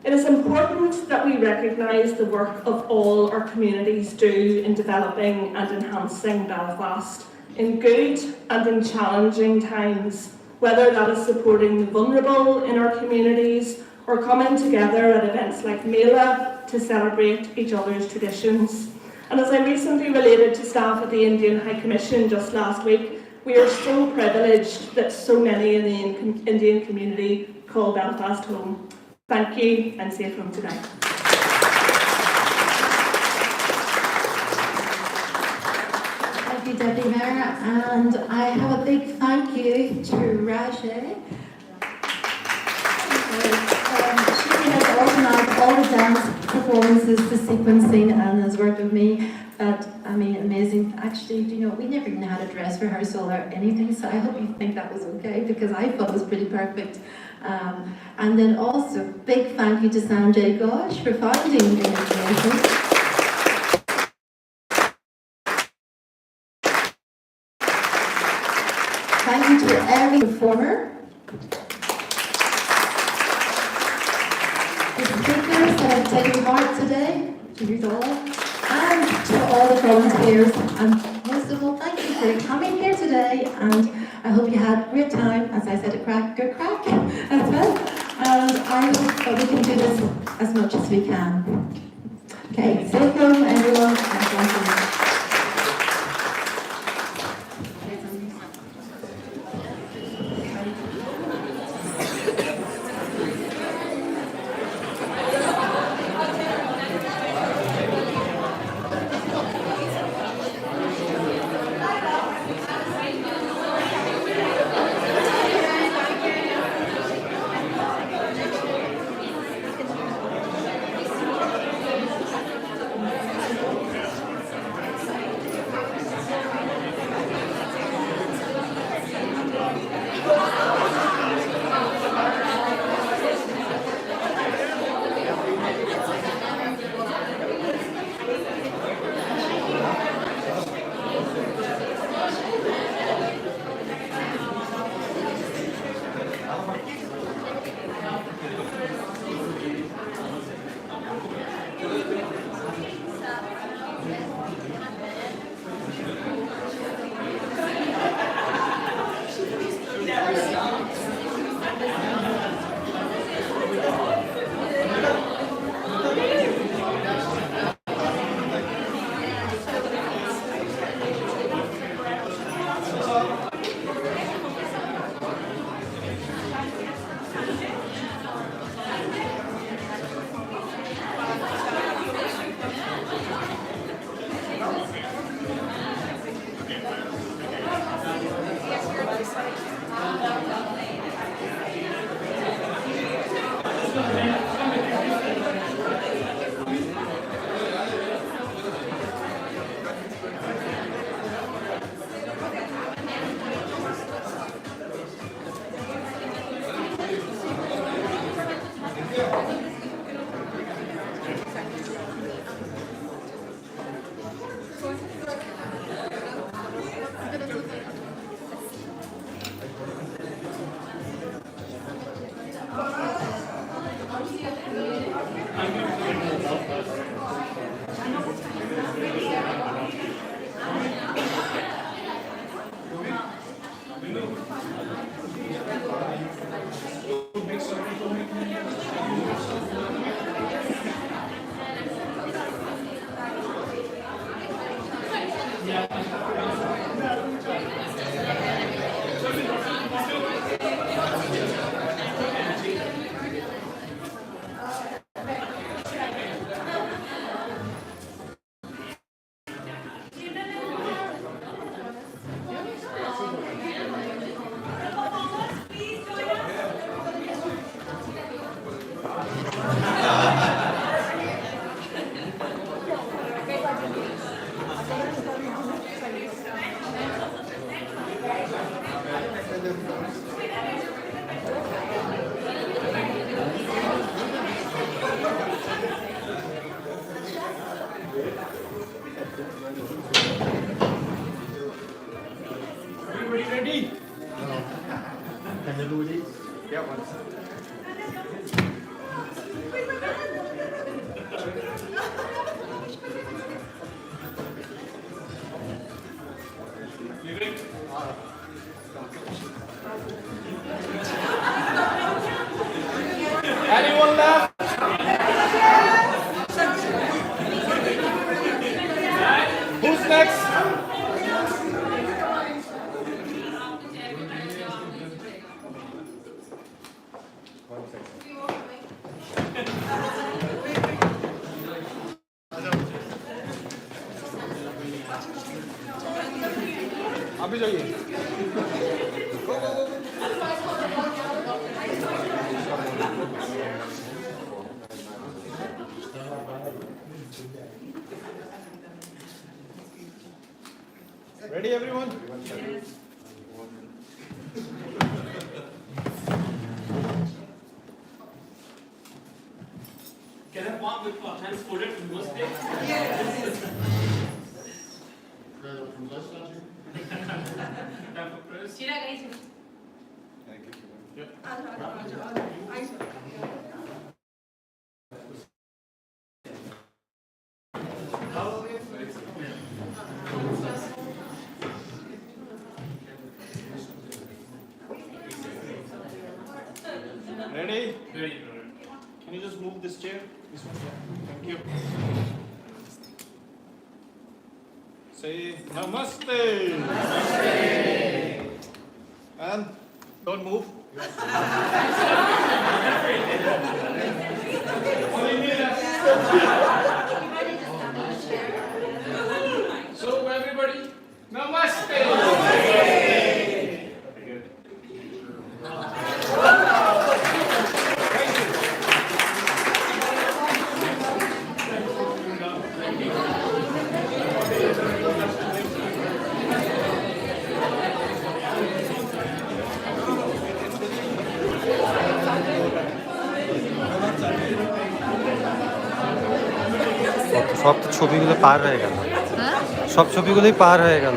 It is important that we recognise the work of all our communities do in developing and enhancing Belfast in good and in challenging times, whether that is supporting the vulnerable in our communities or coming together at events like Mela to celebrate each other's traditions. And as I recently related to staff at the Indian High Commission just last week, we are so privileged that so many in the Indian community call Belfast home. Thank you and safe home tonight.
Thank you, Deputy Mayor, and I have a big thank you to Rajay. She has organised all the dance performances, the sequencing, and has worked with me. But I mean, amazing. Actually, you know, we never even had a dress rehearsal or anything, so I hope you think that was okay because I thought it was pretty perfect. And then also, big thank you to Sanjay Ghosh for finding the information. Thank you to every performer, the speakers that have taken part today, to you all, and to all the volunteers. And most of all, thank you for coming here today. And I hope you had a great time. As I said, good crack as well. And I hope that we can do this as much as we can. Okay, safe home, everyone. And thank you.
จะดูดิเดี๋ยวก่อน
Anyone left? Who's next? आप भी जाइए। Ready, everyone? Yes.
Can I walk with my hands folded from most days?
Yes.
Time for prayers.
Thank you. Ready?
Ready.
Can you just move this chair? This one. Thank you. Say namaste. Namaste. And don't move. So everybody, namaste.
সব তো ছবিগুলো পার হয়ে গেল, সব ছবিগুলোই পার হয়ে গেল।